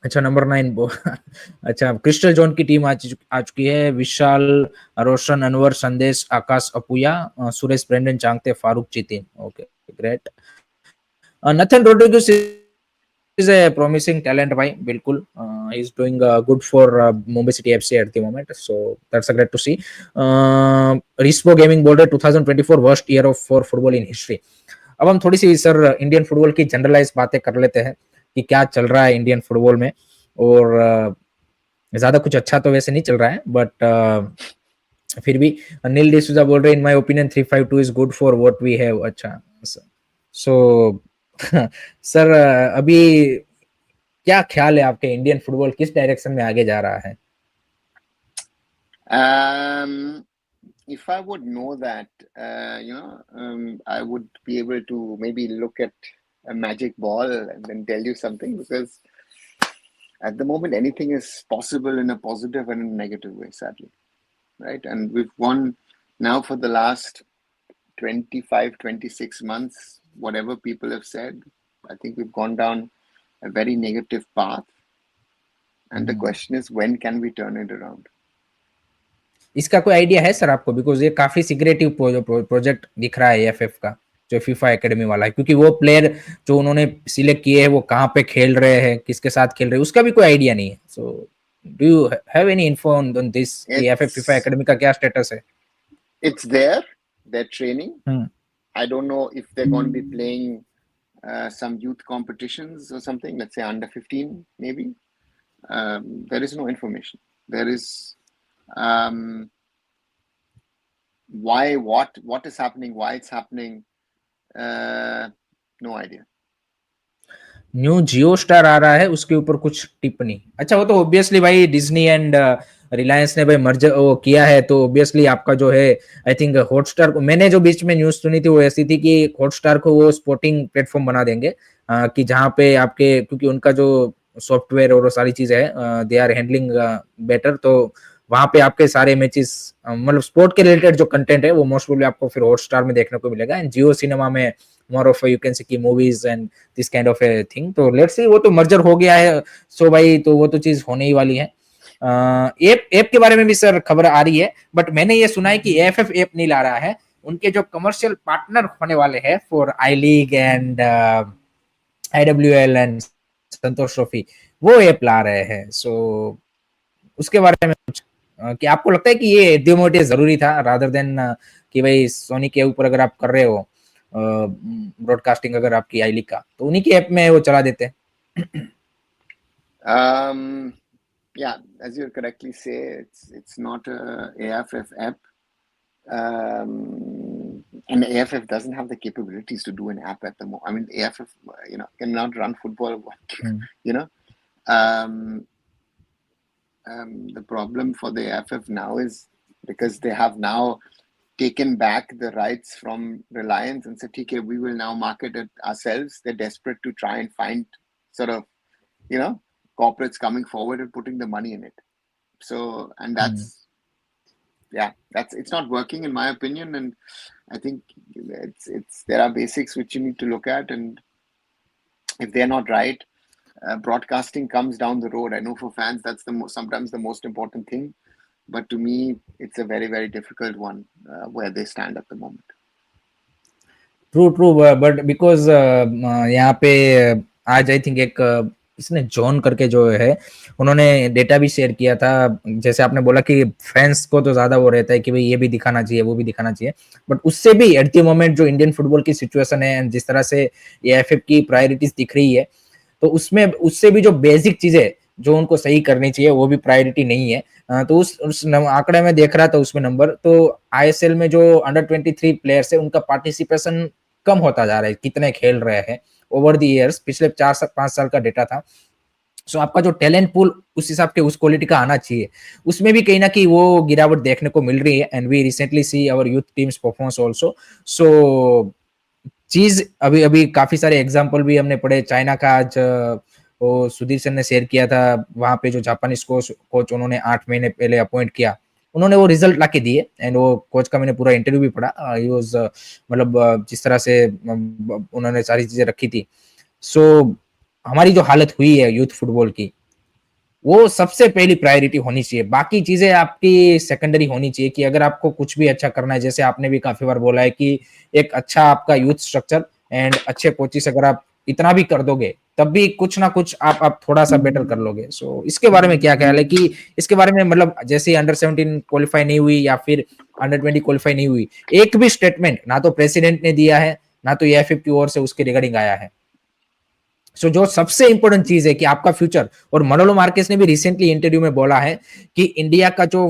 S1: अच्छा नंबर 9 अच्छा क्रिस्टल जोन की टीम आ चुकी है, Vishal, Roshan, Anwar, Sandesh, Akash Apuia, Suresh, Brandon, Chhangte, Farukh, Jithin. Okay great. Nathan Rodrigues is a promising talent भाई, बिल्कुल he's doing good for Mumbai City FC at the moment, so that's a great to see। Rispo Gaming बोल रहे 2024 worst year of for football in history. अब हम थोड़ी सी sir Indian football की generalize बातें कर लेते हैं कि क्या चल रहा है इंडियन फुटबॉल में, और ज्यादा कुछ अच्छा तो वैसे नहीं चल रहा है, बट फिर भी नील डिसूजा बोल रहे in my opinion 3-5-2 is good for what we have. अच्छा सो सर अभी क्या ख्याल है आपके, इंडियन फुटबॉल किस डायरेक्शन में आगे जा रहा है?
S2: If I would know that, I would be able to maybe look at a magic ball and then tell you something, because at the moment anything is possible in a positive and a negative way, sadly, right? And we've won now for the last 25-26 months, whatever people have said. I think we've gone down a very negative path, and the question is, when can we turn it around?
S1: इसका कोई idea है sir आपको? Because ये काफी secretive project दिख रहा है AFF का, जो फीफा एकेडमी वाला है, क्योंकि वो प्लेयर जो उन्होंने सिलेक्ट किए हैं वो कहाँ पे खेल रहे हैं, किसके साथ खेल रहे हैं, उसका भी कोई आइडिया नहीं है। So do you have any info on this कि एएफएफ फीफा एकेडमी का क्या स्टेटस है?
S2: It's there, they're training. I don't know if they're going to be playing some youth competitions or something, let's say under 15 maybe. There is no information. There is what is happening, why it's happening, no idea.
S1: New Jio Star आ रहा है, उसके ऊपर कुछ टिप्पणी। अच्छा वो तो ऑब्वियसली भाई डिज्नी एंड रिलायंस ने भाई मर्ज वो किया है, तो ऑब्वियसली आपका जो है आई थिंक हॉटस्टार को, मैंने जो बीच में न्यूज सुनी थी वो ऐसी थी कि हॉटस्टार को वो स्पोर्टिंग प्लेटफॉर्म बना देंगे, कि जहाँ पे आपके, क्योंकि उनका जो सॉफ्टवेयर और सारी चीजें है दे आर हैंडलिंग बेटर, तो वहां पे आपके सारे मैचेस मतलब स्पोर्ट के रिलेटेड जो कंटेंट है वो मोस्ट प्रोबेबली आपको फिर हॉटस्टार में देखने को मिलेगा, एंड जियो सिनेमा में more of you can see की movies and this kind of a thing. तो लेट्स सी, वो तो मर्जर हो गया है, सो भाई तो वो तो चीज होने ही वाली है। ऐप के बारे में भी सर खबर आ रही है, बट मैंने ये सुना है कि एएफएफ ऐप नहीं ला रहा है, उनके जो कमर्शियल पार्टनर होने वाले हैं for I league and IWL and Santosh trophy, वो ऐप ला रहे हैं। सो उसके बारे में कुछ कि आपको लगता है कि ये डिमोटिव जरूरी था रादर देन कि भाई सोनी के ऊपर अगर आप कर रहे हो ब्रॉडकास्टिंग अगर आपकी आई लीग का, तो उन्हीं की ऐप में वो चला देते।
S2: Yeah, as you correctly say, it's not a AIFF app. And AIFF doesn't have the capabilities to do an app at the moment. I mean, AIFF, cannot run football. You know, um, the problem for the AIFF now is because they have now taken back the rights from Reliance and said, okay, we will now market it ourselves. They're desperate to try and find sort of, corporates coming forward and putting the money in it. So, and it's not working in my opinion. And I think there are basics which you need to look at, and if they're not right, broadcasting comes down the road. I know for fans that's sometimes the most important thing, but to me it's a very, very difficult one where they stand at the moment.
S1: True true, but because यहाँ पे आज I think एक इसने John करके जो है उन्होंने data भी शेयर किया था। जैसे आपने बोला कि फैंस को तो ज्यादा वो रहता है कि भाई ये भी दिखाना चाहिए वो भी दिखाना चाहिए, बट उससे भी एट द मोमेंट जो इंडियन फुटबॉल की सिचुएशन है एंड जिस तरह से एआईएफएफ की प्रायोरिटीज दिख रही है, तो उसमें उससे भी जो बेसिक चीजें जो उनको सही करनी चाहिए वो भी प्रायोरिटी नहीं है। तो उस आंकड़े में देख रहा था उसमें नंबर, तो आईएसएल में जो अंडर 23 प्लेयर्स है उनका पार्टिसिपेशन कम होता जा रहा है, कितने खेल रहे हैं ओवर द ईयर्स, पिछले 4 से 5 साल का डेटा था। सो आपका जो टैलेंट पूल उस हिसाब के उस क्वालिटी का आना चाहिए, उसमें भी कहीं ना कहीं वो गिरावट देखने को मिल रही है। And we recently see our youth teams performance also. So चीज अभी अभी काफी सारे एग्जांपल भी हमने पढ़े। चाइना का आज वो सुधीर सर ने शेयर किया था, वहां पे जो जापानीज कोच उन्होंने 8 महीने पहले अपॉइंट किया, उन्होंने वो रिजल्ट लाके दिए। एंड वो कोच का मैंने पूरा इंटरव्यू भी पढ़ा। ही वाज मतलब जिस तरह से उन्होंने सारी चीजें रखी थी। सो हमारी जो हालत हुई है यूथ फुटबॉल की, वो सबसे पहली प्रायोरिटी होनी चाहिए। बाकी चीजें आपकी सेकेंडरी होनी चाहिए कि अगर आपको कुछ भी अच्छा करना है, जैसे आपने भी काफी बार बोला है कि एक अच्छा आपका यूथ स्ट्रक्चर एंड अच्छे कोचिस अगर आप इतना भी कर दोगे तब भी कुछ ना कुछ आप थोड़ा सा बेटर कर लोगे। सो इसके बारे में क्या ख्याल है कि इसके बारे में मतलब जैसे अंडर 17 क्वालिफाई नहीं हुई या फिर अंडर 20 क्वालिफाई नहीं हुई, एक भी स्टेटमेंट ना तो प्रेसिडेंट ने दिया है ना तो एएफएफ की ओर से उसके रिगार्डिंग आया है। सो जो सबसे इंपॉर्टेंट चीज है कि आपका फ्यूचर, और मनोलो मार्केस ने भी रिसेंटली इंटरव्यू में बोला है कि इंडिया का जो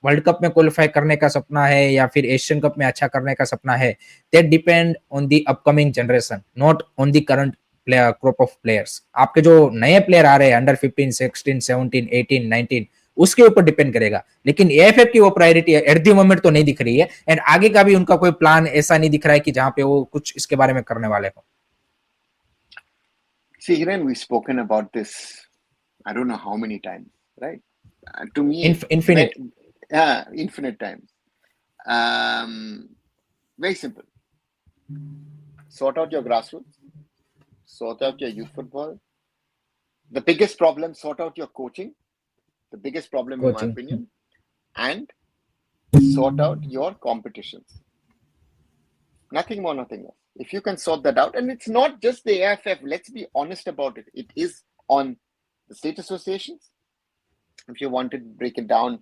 S1: वर्ल्ड कप में क्वालिफाई करने का सपना है या फिर एशियन कप में अच्छा करने का सपना है, that depend on the upcoming generation, not on the current player group of players. आपके जो नए प्लेयर आ रहे हैं अंडर 15 16 17 18 19, उसके ऊपर डिपेंड करेगा। लेकिन एएफएफ की वो प्रायोरिटी एट द मोमेंट तो नहीं दिख रही है, एंड आगे का भी उनका कोई प्लान ऐसा नहीं दिख रहा है कि जहां पे वो कुछ इसके बारे में करने वाले हो।
S2: See, Hiren, we've spoken about this I don't know how many times, right? To me,
S1: Infinite.
S2: infinite times. Very simple. Sort out your grassroots, sort out your youth football. The biggest problem, sort out your coaching. The biggest problem, in my opinion, and sort out your competitions. Nothing more, nothing less. If you can sort that out, and it's not just the AIFF, let's be honest about it. It is on the state associations. If you want to break it down,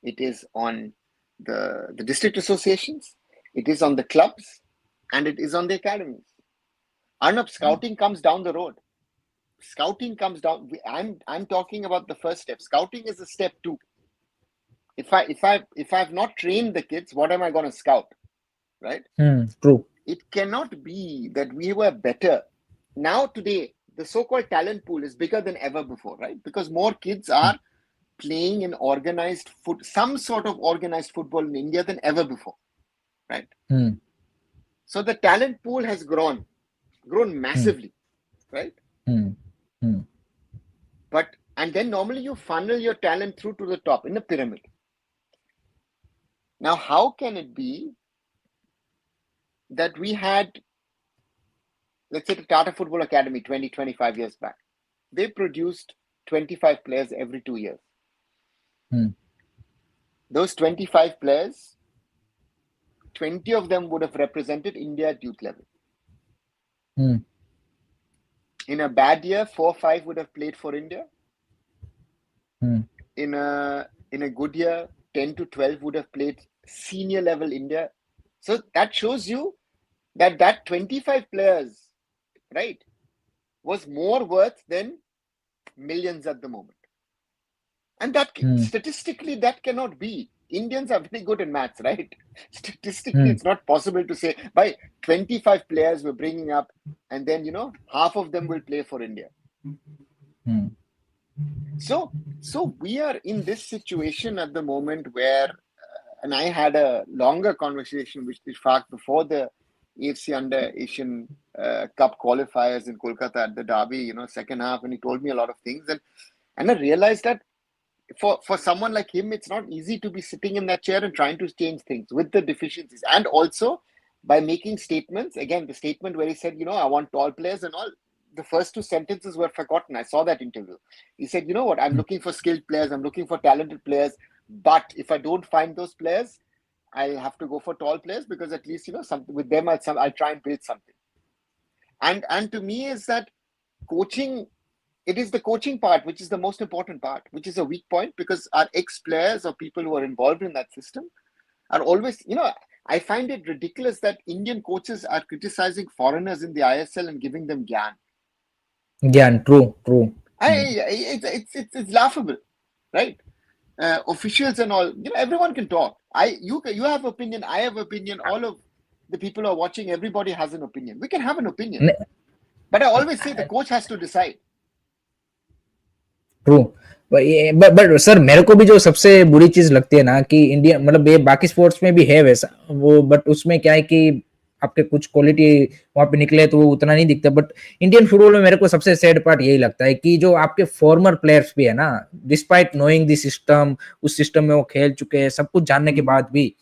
S2: it is on the district associations, it is on the clubs, and it is on the academies. Arnab, scouting comes down the road. Scouting comes down. I'm talking about the first step. Scouting is a step 2. If I've not trained the kids, what am I going to scout? Right?
S1: True.
S2: It cannot be that we were better. Now today, the so-called talent pool is bigger than ever before, right? Because more kids are playing in some sort of organized football in India than ever before, right? So the talent pool has grown massively, right? And then normally you funnel your talent through to the top in a pyramid. Now, how can it be that we had, let's say, the Tata Football Academy 20-25 years back, they produced 25 players every 2 years. Those 25 players, 20 of them would have represented India at youth level. In a bad year, 4 or 5 would have played for India.
S1: Hmm.
S2: In a good year, 10 to 12 would have played senior level India. So that shows you that 25 players, right, was more worth than millions at the moment. And that
S1: Hmm.
S2: statistically, that cannot be. Indians are very good in maths, right? Statistically,
S1: Hmm.
S2: it's not possible to say by 25 players we're bringing up, and then, half of them will play for India.
S1: Hmm.
S2: So we are in this situation at the moment where, and I had a longer conversation with Ishfaq before the AFC Under Asian Cup qualifiers in Kolkata at the Derby, second half, and he told me a lot of things, and I realized that for someone like him, it's not easy to be sitting in that chair and trying to change things with the deficiencies, and also by making statements. Again, the statement where he said, I want tall players and all. The first two sentences were forgotten. I saw that interview. He said, you know what? I'm looking for skilled players. I'm looking for talented players. But if I don't find those players, I'll have to go for tall players because at least something with them. I'll try and build something. And to me is that coaching, it is the coaching part which is the most important part, which is a weak point, because our ex-players or people who are involved in that system are always, I find it ridiculous that Indian coaches are criticizing foreigners in the ISL and giving them gyan.
S1: Yeah, true, true. Hmm.
S2: It's laughable, right? Officials and all, everyone can talk. You have opinion, I have opinion, all of the people who are watching, everybody has an opinion. We can have an opinion,
S1: Ne-
S2: but I always say the coach has to decide.
S1: True. But sir मेरे को भी जो सबसे बुरी चीज लगती है ना कि इंडिया मतलब ये बाकी स्पोर्ट्स में भी है वैसा वो, बट उसमें क्या है कि आपके कुछ क्वालिटी वहां पे निकले तो वो उतना नहीं दिखता, बट इंडियन फुटबॉल में मेरे को सबसे सैड पार्ट यही लगता है कि जो आपके फॉर्मर प्लेयर्स भी है ना, डिस्पाइट नोइंग द सिस्टम, उस सिस्टम में वो खेल चुके हैं, सब कुछ जानने के बाद भी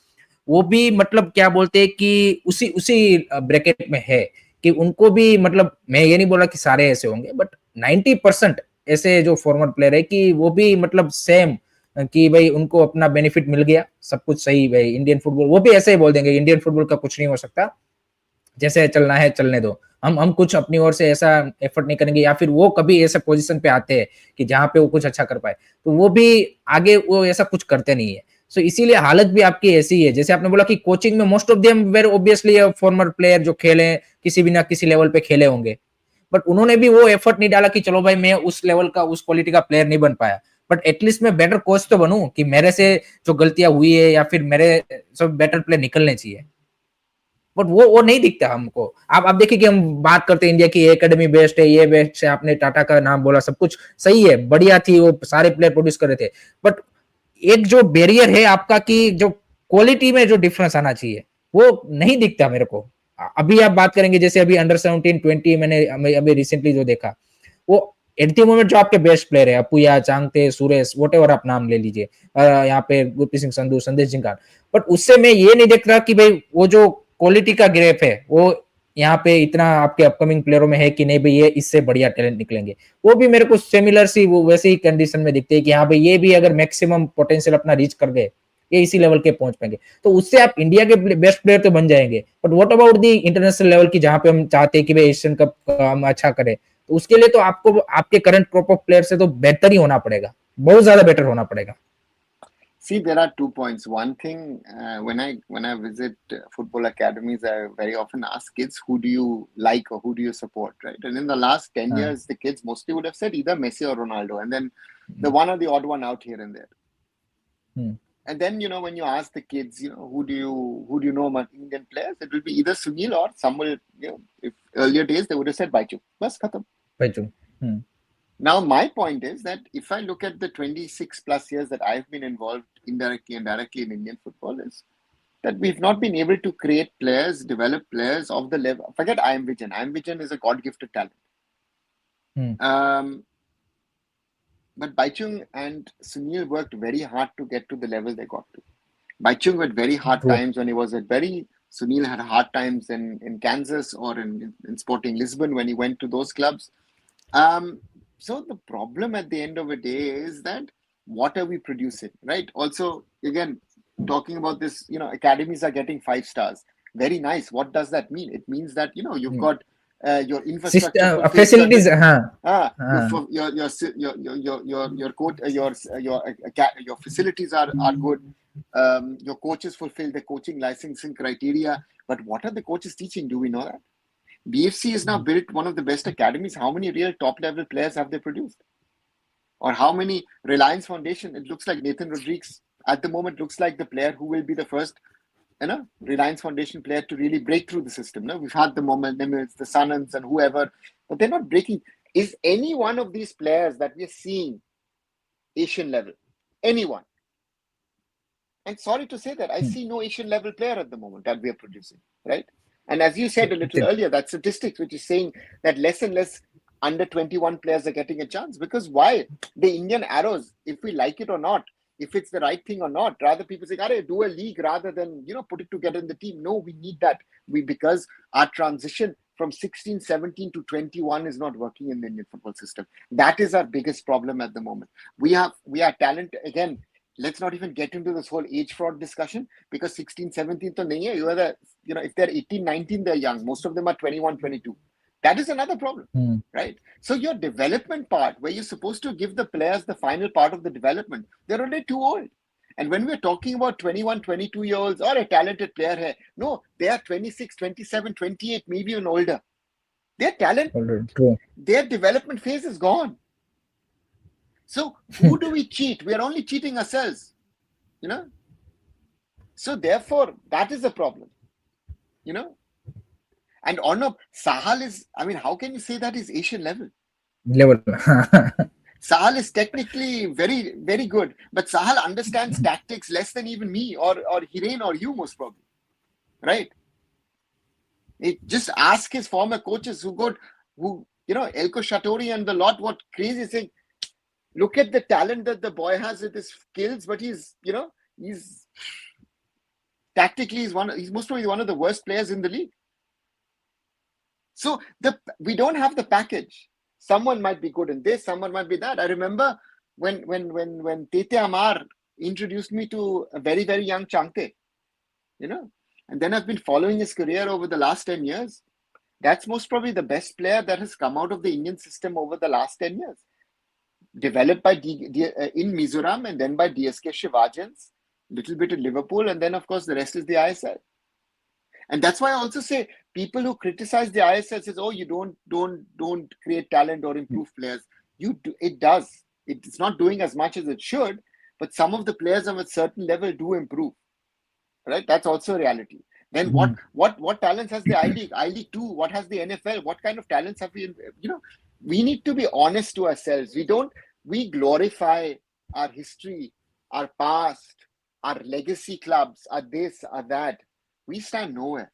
S1: वो भी मतलब क्या बोलते हैं कि उसी उसी ब्रैकेट में है कि उनको भी मतलब मैं ये नहीं बोला कि सारे ऐसे होंगे, बट 90% ऐसे जो फॉर्मर प्लेयर है कि वो भी मतलब सेम कि भाई उनको अपना बेनिफिट मिल गया, सब कुछ सही भाई इंडियन फुटबॉल, वो भी ऐसे ही बोल देंगे इंडियन फुटबॉल का कुछ नहीं हो सकता, जैसे चलना है चलने दो, हम कुछ अपनी ओर से ऐसा एफर्ट नहीं करेंगे, या फिर वो कभी ऐसे पोजीशन पे आते हैं कि जहां पे वो कुछ अच्छा कर पाए तो वो भी आगे वो ऐसा कुछ करते नहीं है। सो इसीलिए हालत भी आपकी ऐसी है, जैसे आपने बोला कि कोचिंग में most of them were obviously farmer player जो खेले किसी भी ना किसी लेवल पे खेले होंगे, बट उन्होंने भी वो एफर्ट नहीं डाला कि चलो भाई मैं उस लेवल का उस क्वालिटी का प्लेयर नहीं बन पाया, बट एटलीस्ट मैं बेटर कोच तो बनूं कि मेरे से जो गलतियां हुई है या फिर मेरे सब बेटर प्लेयर निकलने चाहिए, बट वो नहीं दिखता हमको। आप देखिए कि हम बात करते हैं इंडिया की एकेडमी बेस्ट है, ये बेस्ट है, आपने टाटा का नाम बोला, सब कुछ सही है, बढ़िया थी, वो सारे प्लेयर प्रोड्यूस कर रहे थे, बट एक जो बैरियर है आपका कि जो क्वालिटी में जो डिफरेंस आना चाहिए वो नहीं दिखता मेरे को। अभी आप बात करेंगे जैसे अभी अंडर 17 20 मैंने अभी रिसेंटली जो देखा, वो एट द मोमेंट जो आपके बेस्ट प्लेयर है अपुया चांगते सुरेश वोट एवर आप नाम ले लीजिए, यहाँ पे गुरप्रीत सिंह संधू संदेश जिंकान, बट उससे मैं ये नहीं देख रहा कि भाई वो जो क्वालिटी का ग्रेप है वो यहाँ पे इतना आपके अपकमिंग प्लेयरों में है कि नहीं भाई ये इससे बढ़िया टैलेंट निकलेंगे, वो भी मेरे को सिमिलर सी वो वैसे ही कंडीशन में दिखते हैं कि हाँ भाई ये भी अगर मैक्सिमम पोटेंशियल अपना रीच कर गए ये इसी लेवल के पहुंच पाएंगे, तो उससे आप इंडिया के बेस्ट प्लेयर तो बन जाएंगे, but what about the international level की जहां पे हम चाहते हैं कि भाई एशियन कप हम अच्छा करें, तो उसके लिए तो आपको आपके करंट क्रॉप ऑफ प्लेयर से तो बेहतर ही होना पड़ेगा, बहुत ज्यादा बेटर होना पड़ेगा।
S2: See, there are 2 points. One thing, when I visit football academies, I very often ask kids, "Who do you like or who do you support?" Right? And in the last 10 years, the kids mostly would have said either Messi or Ronaldo, and then the one or the odd one out here and there. And then when you ask the kids, who do you know among Indian players, it will be either Sunil or some will. If earlier days they would have said Baichu. Bas khatam. Now, my point is that if I look at the 26 plus years that I've been involved indirectly and directly in Indian football, is that we've not been able to create players, develop players of the level. Forget I am Vijan. I am Vijan is a God gifted talent. But Baichung and Sunil worked very hard to get to the level they got to. Baichung had very hard times when he was at Bury. Sunil had hard times in Kansas or in Sporting Lisbon when he went to those clubs. So the problem at the end of the day is that what are we producing, right? Also, again, talking about this, academies are getting 5 stars. Very nice. What does that mean? It means that, you've got your infrastructure fulfills
S1: facilities,
S2: certain.
S1: हाँ
S2: Your
S1: हाँ.
S2: coach, your facilities are good. Your coaches fulfill the coaching licensing criteria. But what are the coaches teaching? Do we know that? BFC is now built one of the best academies. How many real top level players have they produced? Or how many Reliance Foundation? It looks like Nathan Rodriguez at the moment looks like the player who will be the first, Reliance Foundation player to really break through the system. No, we've had the momentum, it's the Sanans and whoever, but they're not breaking. Is any one of these players that we're seeing Asian level? Anyone? And sorry to say that, I see no Asian level player at the moment that we are producing, right? And as you said a little earlier, that statistics which is saying that less and less under 21 players are getting a chance. Because why? The Indian arrows, if we like it or not, if it's the right thing or not, rather people say, do a league rather than, put it together in the team. No, we need that. Because our transition from 16, 17 to 21 is not working in the Indian football system. That is our biggest problem at the moment. We are talent again. Let's not even get into this whole age fraud discussion, because 16, 17 to nahi hai. If they're 18, 19, they're young. Most of them are 21, 22. That is another problem, right? So your development part, where you're supposed to give the players the final part of the development, they're already too old. And when we're talking about 21, 22-year-olds or a talented player here, no, they are 26, 27, 28, maybe even older. Their talent, their development phase is gone. So who do we cheat? We are only cheating ourselves, So therefore, that is a problem, And Arnab, Sahal is, how can you say that is Asian level? Sahal is technically very, very good, but Sahal understands tactics less than even me or Hiren or you, most probably, right? Just ask his former coaches Elko Shatori and the lot, what crazy thing. Look at the talent that the boy has with his skills, but he's tactically he's most probably one of the worst players in the league. So we don't have the package. Someone might be good in this, someone might be that. I remember when Tete Amar introduced me to a very, very young Changte, and then I've been following his career over the last 10 years. That's most probably the best player that has come out of the Indian system over the last 10 years. Developed by in Mizoram and then by DSK Shivajans, little bit in Liverpool, and then of course the rest is the ISL. And that's why I also say people who criticize the ISL says, "Oh, you don't create talent or improve players." It does. It's not doing as much as it should, but some of the players of a certain level do improve. Right? That's also a reality. Then what talents has the I-League? I-League 2, what has the NFL? What kind of talents have we? We need to be honest to ourselves. We glorify our history, our past, our legacy clubs, our this, our that. We stand nowhere.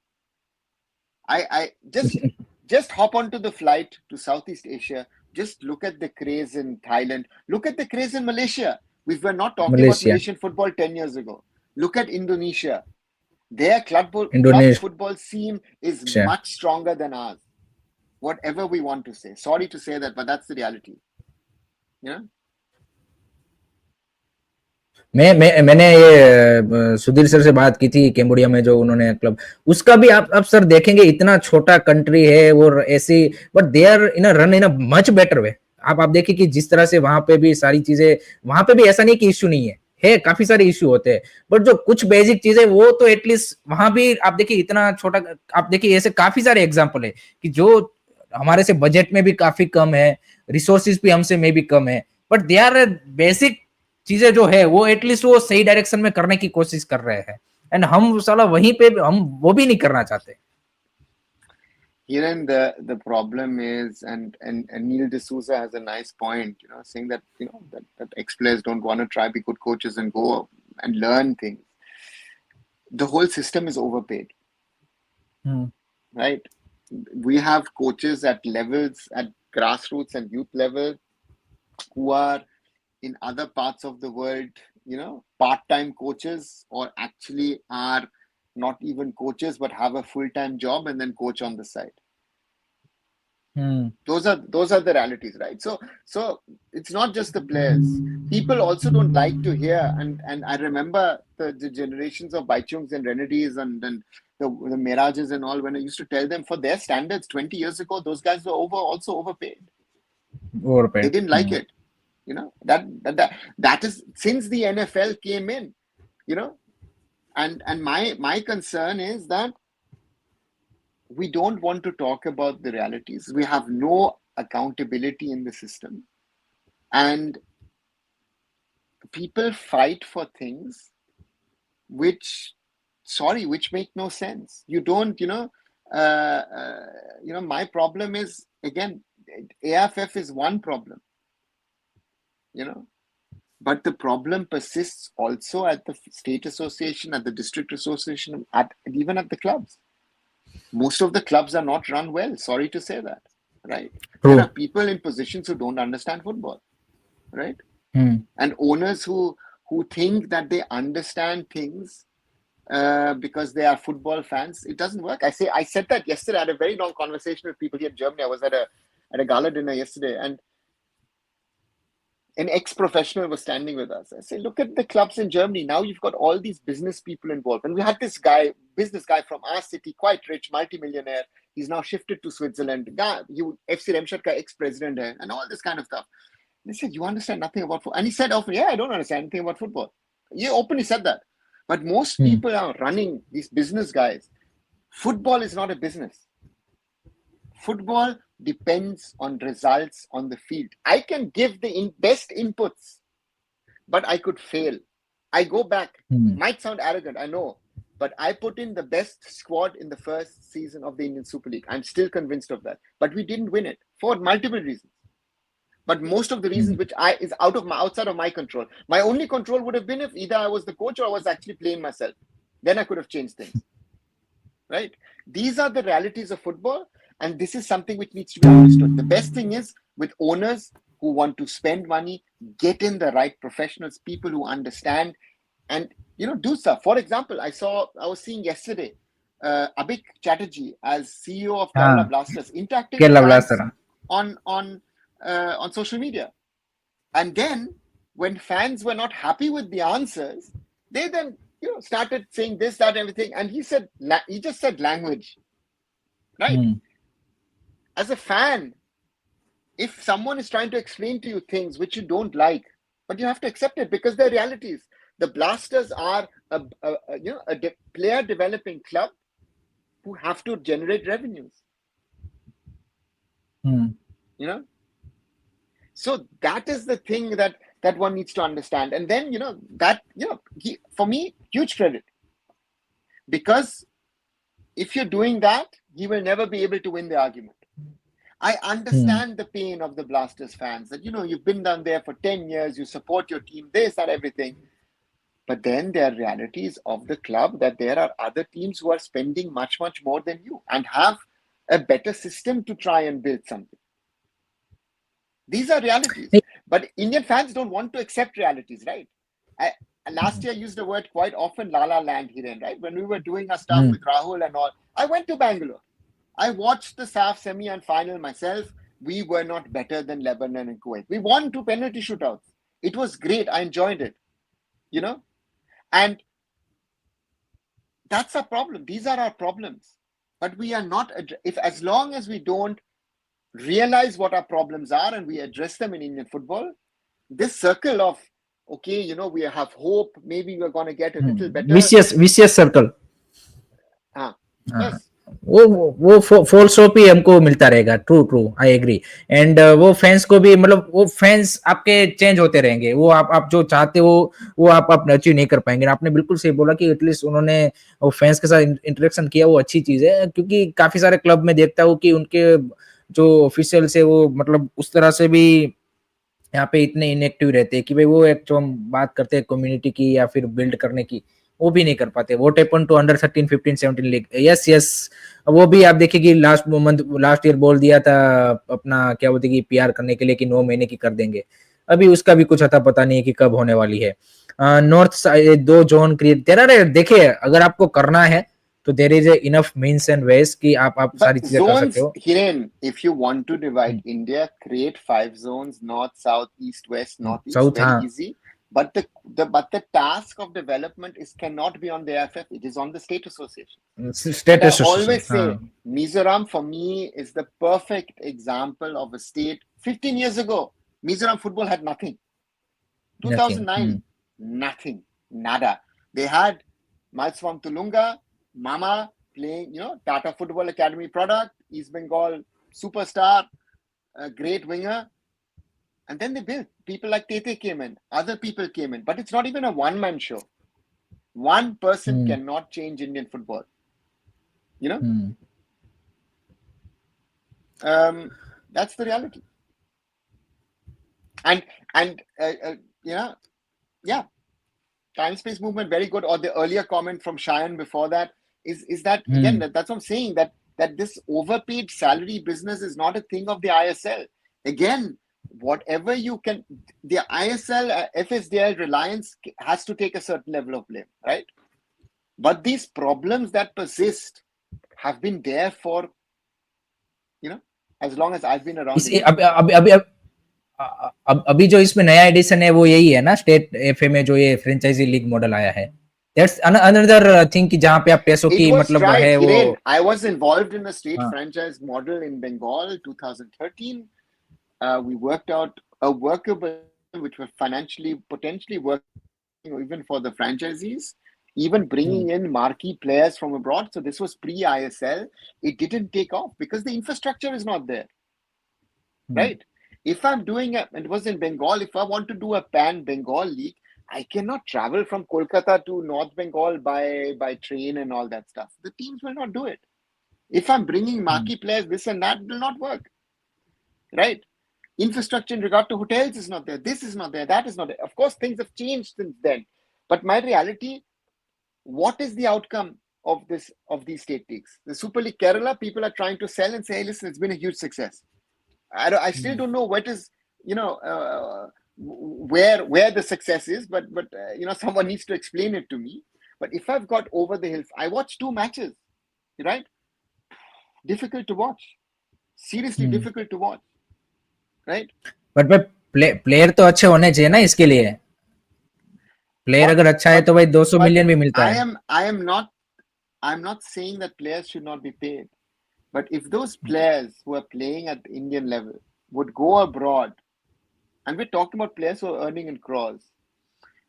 S2: I just hop onto the flight to Southeast Asia. Just look at the craze in Thailand. Look at the craze in Malaysia. We were not talking about Malaysian football 10 years ago. Look at Indonesia. Their club football scene is much stronger than ours. Whatever we want to say. Sorry to say that, but that's the reality.
S1: मैंने ये Sudhir sir से बात की थी Cambodia में, जो उन्होंने club, उसका भी आप सर देखेंगे, इतना छोटा कंट्री है और ऐसी, but they are in a run in a much better way. आप देखिए कि जिस तरह से वहां पे भी सारी चीजें, वहां पे भी ऐसा नहीं कि इश्यू नहीं है, काफी सारे इश्यू होते हैं, बट जो कुछ बेसिक चीजें वो तो एटलीस्ट वहां भी आप देखिए इतना छोटा. आप देखिए ऐसे काफी सारे एग्जांपल है कि जो हमारे से बजट में भी काफी कम है, रिसोर्सेज भी हमसे में भी कम है, बट दे आर बेसिक चीजें जो है वो एटलीस्ट वो सही डायरेक्शन में करने की कोशिश कर रहे हैं, एंड हम साला वहीं पे हम वो भी नहीं करना चाहते.
S2: Here and the problem is, and Neil D'Souza has a nice point, saying that that ex-players don't want to try be good coaches and go and learn things. The whole system is overpaid, right? We have coaches at levels, at grassroots and youth level, who are in other parts of the world, part-time coaches, or actually are not even coaches but have a full-time job and then coach on the side. Those are the realities, right? So it's not just the players. People also don't like to hear, and I remember the generations of Baichungs and Renedis and the Mirages and all, when I used to tell them for their standards 20 years ago, those guys were also overpaid. They didn't like it. That is since the NFL came in, and my concern is that we don't want to talk about the realities. We have no accountability in the system. And people fight for things which make no sense. You don't, my problem is, again, AIFF is one problem, but the problem persists also at the state association, at the district association, even at the clubs. Most of the clubs are not run well. Sorry to say that, right? There are people in positions who don't understand football, right? And owners who think that they understand things because they are football fans. It doesn't work. I said that yesterday. I had a very long conversation with people here in Germany. I was at a gala dinner yesterday, and an ex-professional was standing with us. I say, look at the clubs in Germany. Now you've got all these business people involved. And we had this business guy from our city, quite rich, multimillionaire. He's now shifted to Switzerland. FC Remscheid ex-president and all this kind of stuff. And he said, you understand nothing about football? And he said often, yeah, I don't understand anything about football. He openly said that. But most people are running, these business guys. Football is not a business. Football depends on results on the field. I can give the best inputs, but I could fail. I go back. Might sound arrogant, I know, but I put in the best squad in the first season of the Indian Super League. I'm still convinced of that. But we didn't win it for multiple reasons. But most of the reasons which is outside of my control. My only control would have been if either I was the coach or I was actually playing myself. Then I could have changed things. Right? These are the realities of football. And this is something which needs to be understood. The best thing is with owners who want to spend money, get in the right professionals, people who understand and, do stuff. For example, I was seeing yesterday, Abhik Chatterjee as CEO of Kerala Blasters interacting with fans on social media. And then when fans were not happy with the answers, they then, started saying this, that, everything. And he just said language, right? As a fan, if someone is trying to explain to you things which you don't like, but you have to accept it because they're realities. The Blasters are a player developing club who have to generate revenues. So that is the thing that one needs to understand. And then, for me, huge credit. Because if you're doing that, he will never be able to win the argument. I understand the pain of the Blasters fans that, you've been down there for 10 years, you support your team, this and everything. But then there are realities of the club that there are other teams who are spending much, much more than you and have a better system to try and build something. These are realities. But Indian fans don't want to accept realities, right? Last year I used the word quite often, La La Land, Hiren, right? When we were doing our stuff with Rahul and all, I went to Bangalore. I watched the SAF semi and final myself. We were not better than Lebanon and Kuwait. We won 2 penalty shootouts. It was great. I enjoyed it. And that's our problem. These are our problems. But we are not, as long as we don't realize what our problems are and we address them in Indian football, this circle of, okay, we have hope, maybe we're going to get a little better.
S1: Vicious circle.
S2: Yes.
S1: वो false hope ही हमको मिलता रहेगा. True I agree. And वो fans को भी, मतलब वो फैंस आपके चेंज होते रहेंगे. वो आप जो चाहते हो वो आप अचीव नहीं कर पाएंगे. आपने बिल्कुल सही बोला कि एटलीस्ट उन्होंने वो फैंस के साथ इंटरेक्शन किया, वो अच्छी चीज है. क्योंकि काफी सारे क्लब में देखता हूँ कि उनके जो ऑफिशियल्स है वो मतलब उस तरह से भी यहाँ पे इतने इनएक्टिव रहते हैं कि भाई वो एक जो हम बात करते हैं कम्युनिटी की या फिर बिल्ड करने की, वो भी नहीं कर पाते. What happened to under 13 15 17 league. Yes वो भी आप देखिए कि लास्ट ईयर बोल दिया था अपना क्या बोलते कि पीआर करने के लिए कि 9 महीने की कर देंगे. अभी उसका भी कुछ अता पता नहीं है कि कब होने वाली है. नॉर्थ साइड 2 जोन क्रिएट तेरा देखिए, अगर आपको करना है तो there is enough means and ways कि आप
S2: But
S1: सारी चीजें कर सकते
S2: zones,
S1: हो.
S2: Hiren, if you want to divide India, create 5 zones: north, south, east, west, northeast.
S1: South,
S2: Very
S1: हाँ,
S2: easy. But the task of development is cannot be on the AIFF. It is on the state association.
S1: State
S2: And I
S1: association,
S2: always
S1: हाँ.
S2: say Mizoram for me is the perfect example of a state. 15 years ago, Mizoram football had nothing.
S1: Nothing.
S2: 2009, nothing, nada. They had Malswam Tulunga, Mama playing, Tata Football Academy product, East Bengal superstar, a great winger. And then they built. People like Tete came in, other people came in. But it's not even a one-man show. One person cannot change Indian football. That's the reality. And yeah, time space movement, very good. Or the earlier comment from Cheyenne before that is that again, that's what I'm saying, that this overpaid salary business is not a thing of the ISL. Again, whatever you can, the ISL, FSDL, Reliance has to take a certain level of blame, right? But these problems that persist have been there for, as long as I've been around.
S1: अभी जो इसमें नया addition है वो यही है ना, state FA में जो ये फ्रेंचाइजी लीग मॉडल आया है. दैट्स अनदर थिंग कि जहाँ पे आप पैसों
S2: It
S1: की
S2: was
S1: मतलब
S2: tried,
S1: है वो.
S2: Hiren. I was involved in a state
S1: हाँ.
S2: franchise model in Bengal 2013. We worked out a workable, which was financially potentially working even for the franchisees, even bringing in marquee players from abroad. So this was pre-ISL. It didn't take off because the infrastructure is not there, right? If I'm doing it was in Bengal, if I want to do a pan-Bengal league, I cannot travel from Kolkata to North Bengal by train and all that stuff. The teams will not do it. If I'm bringing marquee players, this and that, will not work, right? Infrastructure in regard to hotels is not there. This is not there. That is not there. Of course, things have changed since then. But my reality, what is the outcome of these state leagues? The Super League Kerala, people are trying to sell and say, hey, listen, it's been a huge success. I still don't know what is, where the success is, but someone needs to explain it to me. But if I've got over the hills, I watched 2 matches, right? Difficult to watch. Seriously difficult to watch, right?
S1: But भाई player तो अच्छे होने चाहिए ना इसके लिए. Player अगर अच्छा है तो भाई 200 मिलियन भी मिलता है.
S2: I'm not saying that players should not be paid. But if those players who are playing at the Indian level would go abroad, and we're talking about players who are earning in crores,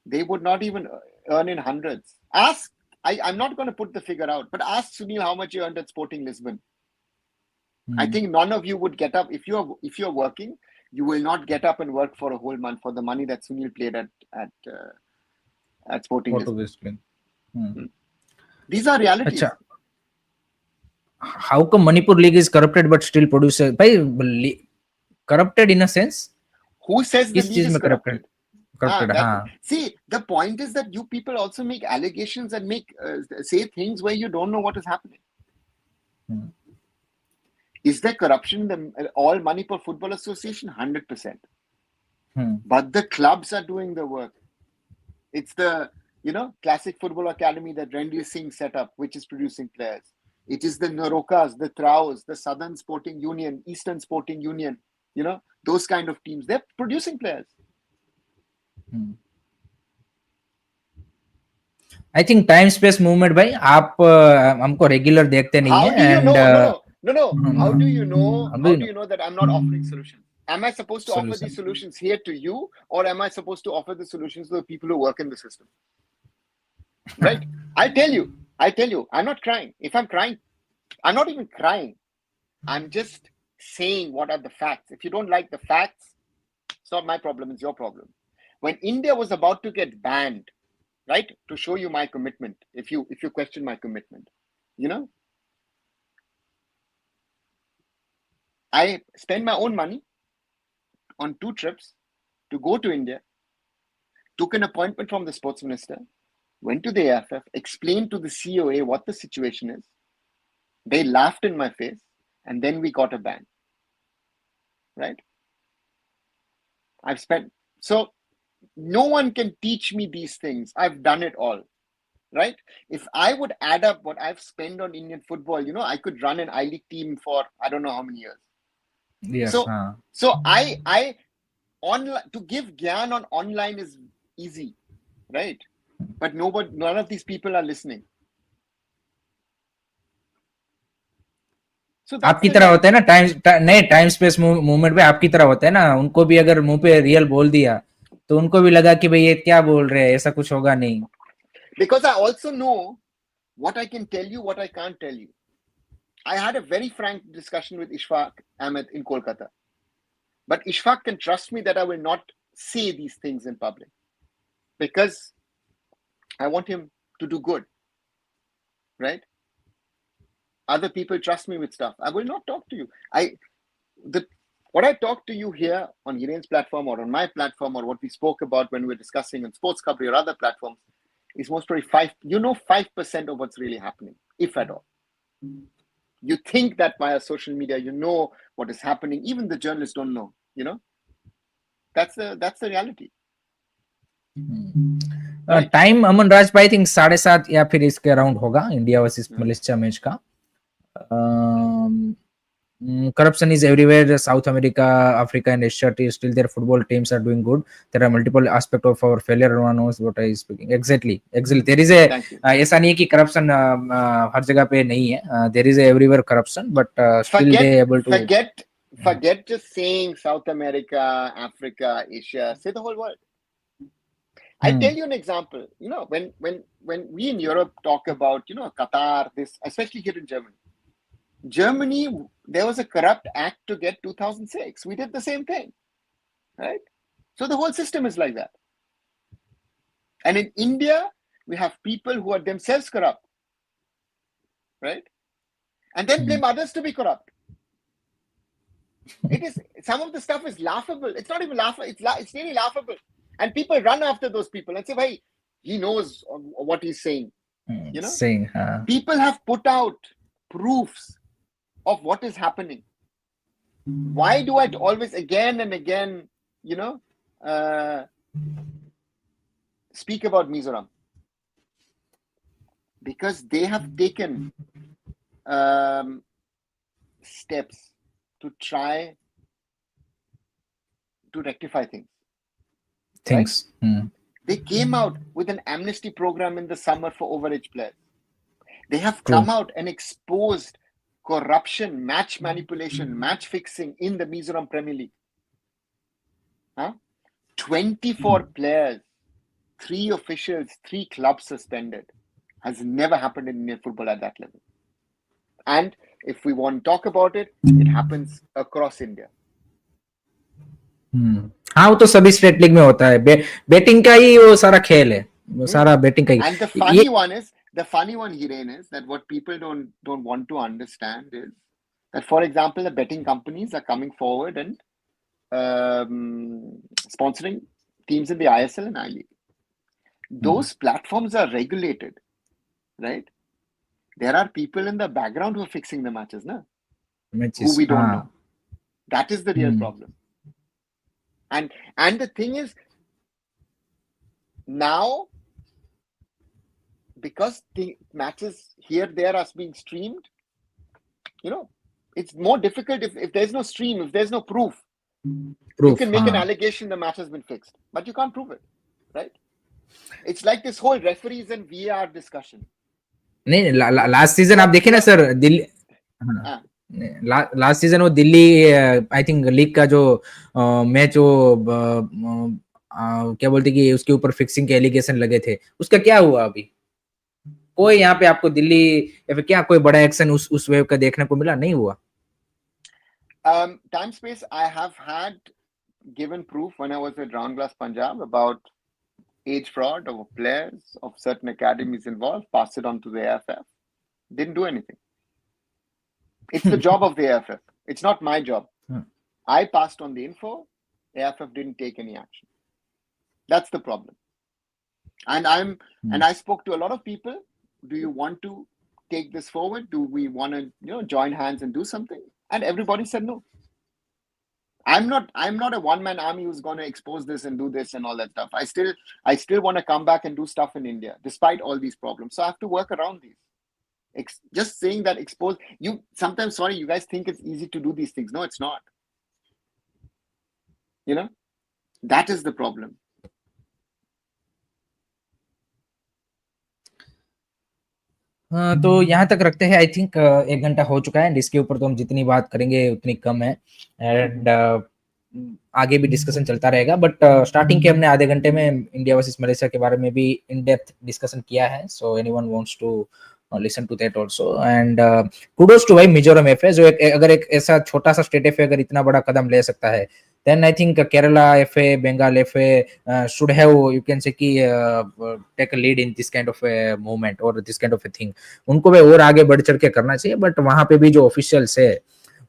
S2: they would not even earn in hundreds. I'm not going to put the figure out, but ask Sunil how much he earned at Sporting Lisbon. I think none of you would get up if you're working. You will not get up and work for a whole month for the money that Sunil played at Sporting Lisbon. These are realities.
S1: अच्छा, how come Manipur league is corrupted but still produces? भाई corrupted in a sense.
S2: Who says the
S1: किस
S2: league
S1: चीज
S2: is
S1: में
S2: corrupted?
S1: corrupted? हाँ.
S2: See, the point is that you people also make allegations and say things where you don't know what is happening. Is there corruption in the All Manipur Football Association? 100%. But the clubs are doing the work. It's the Classic Football Academy that Randy Singh set up, which is producing players. It is the Narokas, the Traus, the Southern Sporting Union, Eastern Sporting Union, those kind of teams. They're producing players.
S1: I think time space movement भाई आप हमको regular देखते नहीं
S2: How
S1: है.
S2: do you
S1: and
S2: know? No. How do you know that I'm not offering solutions? Am I supposed to offer these solutions here to you, or am I supposed to offer the solutions to the people who work in the system? Right? I tell you, I'm not crying. If I'm crying, I'm not even crying. I'm just saying what are the facts. If you don't like the facts, it's not my problem, it's your problem. When India was about to get banned, right, to show you my commitment, if you question my commitment, I spent my own money on 2 trips to go to India, took an appointment from the sports minister, went to the AIFF, explained to the COA what the situation is. They laughed in my face, and then we got a ban. Right? So no one can teach me these things. I've done it all. right? If I would add up what I've spent on Indian football, I could run an I-League team for I don't know how many years.
S1: Yes.
S2: So I online to give gyan on online is easy, right? But none of these people are listening. So that's
S1: आपकी
S2: the
S1: तरह होता है
S2: reality.
S1: ना, नए time space movement में आपकी तरह होता है ना, उनको भी अगर मुंह पे रियल बोल दिया तो उनको भी लगा कि भाई ये क्या बोल रहे हैं, ऐसा कुछ होगा नहीं.
S2: Because I also know what I can tell you, what I can't tell you. I had a very frank discussion with Ishfaq Ahmed in Kolkata. But Ishfaq can trust me that I will not say these things in public because I want him to do good, right? Other people trust me with stuff. I will not talk to you. What I talk to you here on Hiren's platform or on my platform or what we spoke about when we were discussing on Sports Coverage or other platforms is most probably 5% of what's really happening, if at all. You think that via social media, you know what is happening. Even the journalists don't know, That's the reality.
S1: Time Aman Raj भाई think 7:30 या फिर इसके around होगा India versus Malaysia match का. Corruption is everywhere. South America, Africa, and Asia. Still, their football teams are doing good. There are multiple aspects of our failure. Everyone knows what I is speaking. Exactly. There is a ऐसा नहीं है कि corruption हर जगह पे नहीं है. There is a everywhere corruption, but still they able to
S2: forget just saying South America, Africa, Asia. Say the whole world. I'll tell you an example. When we in Europe talk about Qatar, this especially here in Germany, there was a corrupt act to get 2006. We did the same thing, right? So the whole system is like that. And in India, we have people who are themselves corrupt, right? And then blame others to be corrupt. Some of the stuff is laughable. It's not even laughable. It's really laughable. And people run after those people and say, "Hey, he knows what he's saying." People have put out proofs of what is happening. Why do I always again and again, speak about Mizoram? Because they have taken steps to try to rectify things. Right? They came out with an amnesty program in the summer for overage players. They have come out and exposed corruption, match manipulation, match fixing in the Mizoram Premier League. 24 players, 3 officials, 3 clubs suspended. Has never happened in Indian football at that level. And if we want to talk about it, it happens across India.
S1: हाँ, वो तो सभी state league में होता है. Batting का ही वो सारा खेल है, वो सारा बैटिंग का ही.
S2: And the funny one, Hiren, is that what people don't want to understand is that, for example, the betting companies are coming forward and sponsoring teams in the ISL and I-League. Those platforms are regulated, right? There are people in the background who are fixing the matches, who we don't know. That is the real problem. And the thing is, now, because the matches here, there are being streamed, it's more difficult if there's no stream, if there's no proof. You can make an allegation the match has been fixed, but you can't prove it, right? It's like this whole referees and VAR discussion.
S1: नहीं, last season आप देखे ना sir, Delhi last season वो Delhi I think league का जो match वो क्या बोलते कि उसके ऊपर फिक्सिंग के एलिगेशन लगे थे, उसका क्या हुआ अभी? कोई यहाँ पे आपको दिल्ली या फिर क्या कोई बड़ा एक्शन उस वेव का देखने को मिला? नहीं हुआ.
S2: Time space, I have had given proof when I was at Round Glass Punjab about age fraud of players of certain academies involved, passed it on to the AIFF. Didn't do anything. It's the job of the AIFF. It's not my job. I passed on the info. AIFF didn't take any action. That's the problem. And I spoke to a lot of people. Do you want to take this forward? Do we want to join hands and do something? And everybody said no. I'm not a one-man army who's going to expose this and do this and all that stuff. I still want to come back and do stuff in India despite all these problems. So I have to work around these. Just saying that expose you sometimes, sorry, you guys think it's easy to do these things. No, it's not. You know, that is the problem.
S1: तो यहाँ तक रखते हैं। I think 1 घंटा हो चुका है and इसके ऊपर तो हम जितनी बात करेंगे उतनी कम है एंड आगे भी डिस्कशन चलता रहेगा। बट स्टार्टिंग के हमने आधे घंटे में इंडिया वर्सेस मलेशिया के बारे में भी इन डेप्थ डिस्कशन किया है। So anyone wants to listen to that also and kudos to भाई मिजोरम एफए जो अगर एक ऐसा छोटा सा स्टेट एफए अगर इतना बड़ा कदम ले सकता है then I think Kerala FA, Bengal FA should have, you can say कि take a lead in this kind of a movement or this kind of a thing। उनको भी और आगे बढ़ चढ़ के करना चाहिए। बट वहां पे भी जो ऑफिशियल्स है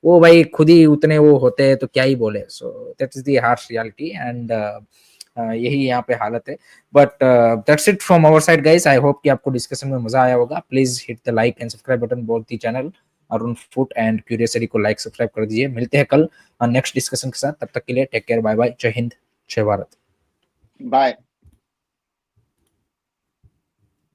S1: वो भाई खुद ही उतने वो होते हैं तो क्या ही बोले। So that is the harsh reality and यही यहाँ पे हालत है। But that's it from our side guys. I hope कि आपको डिस्कशन में मजा आया होगा। Please hit the like and subscribe button both the channel Arun foot and क्यूरियसरी को लाइक सब्सक्राइब कर दीजिए। मिलते हैं कल नेक्स्ट डिस्कशन के साथ। तब तक के लिए टेक केयर, बाय बाय, जय हिंद, जय भारत,
S2: बाय।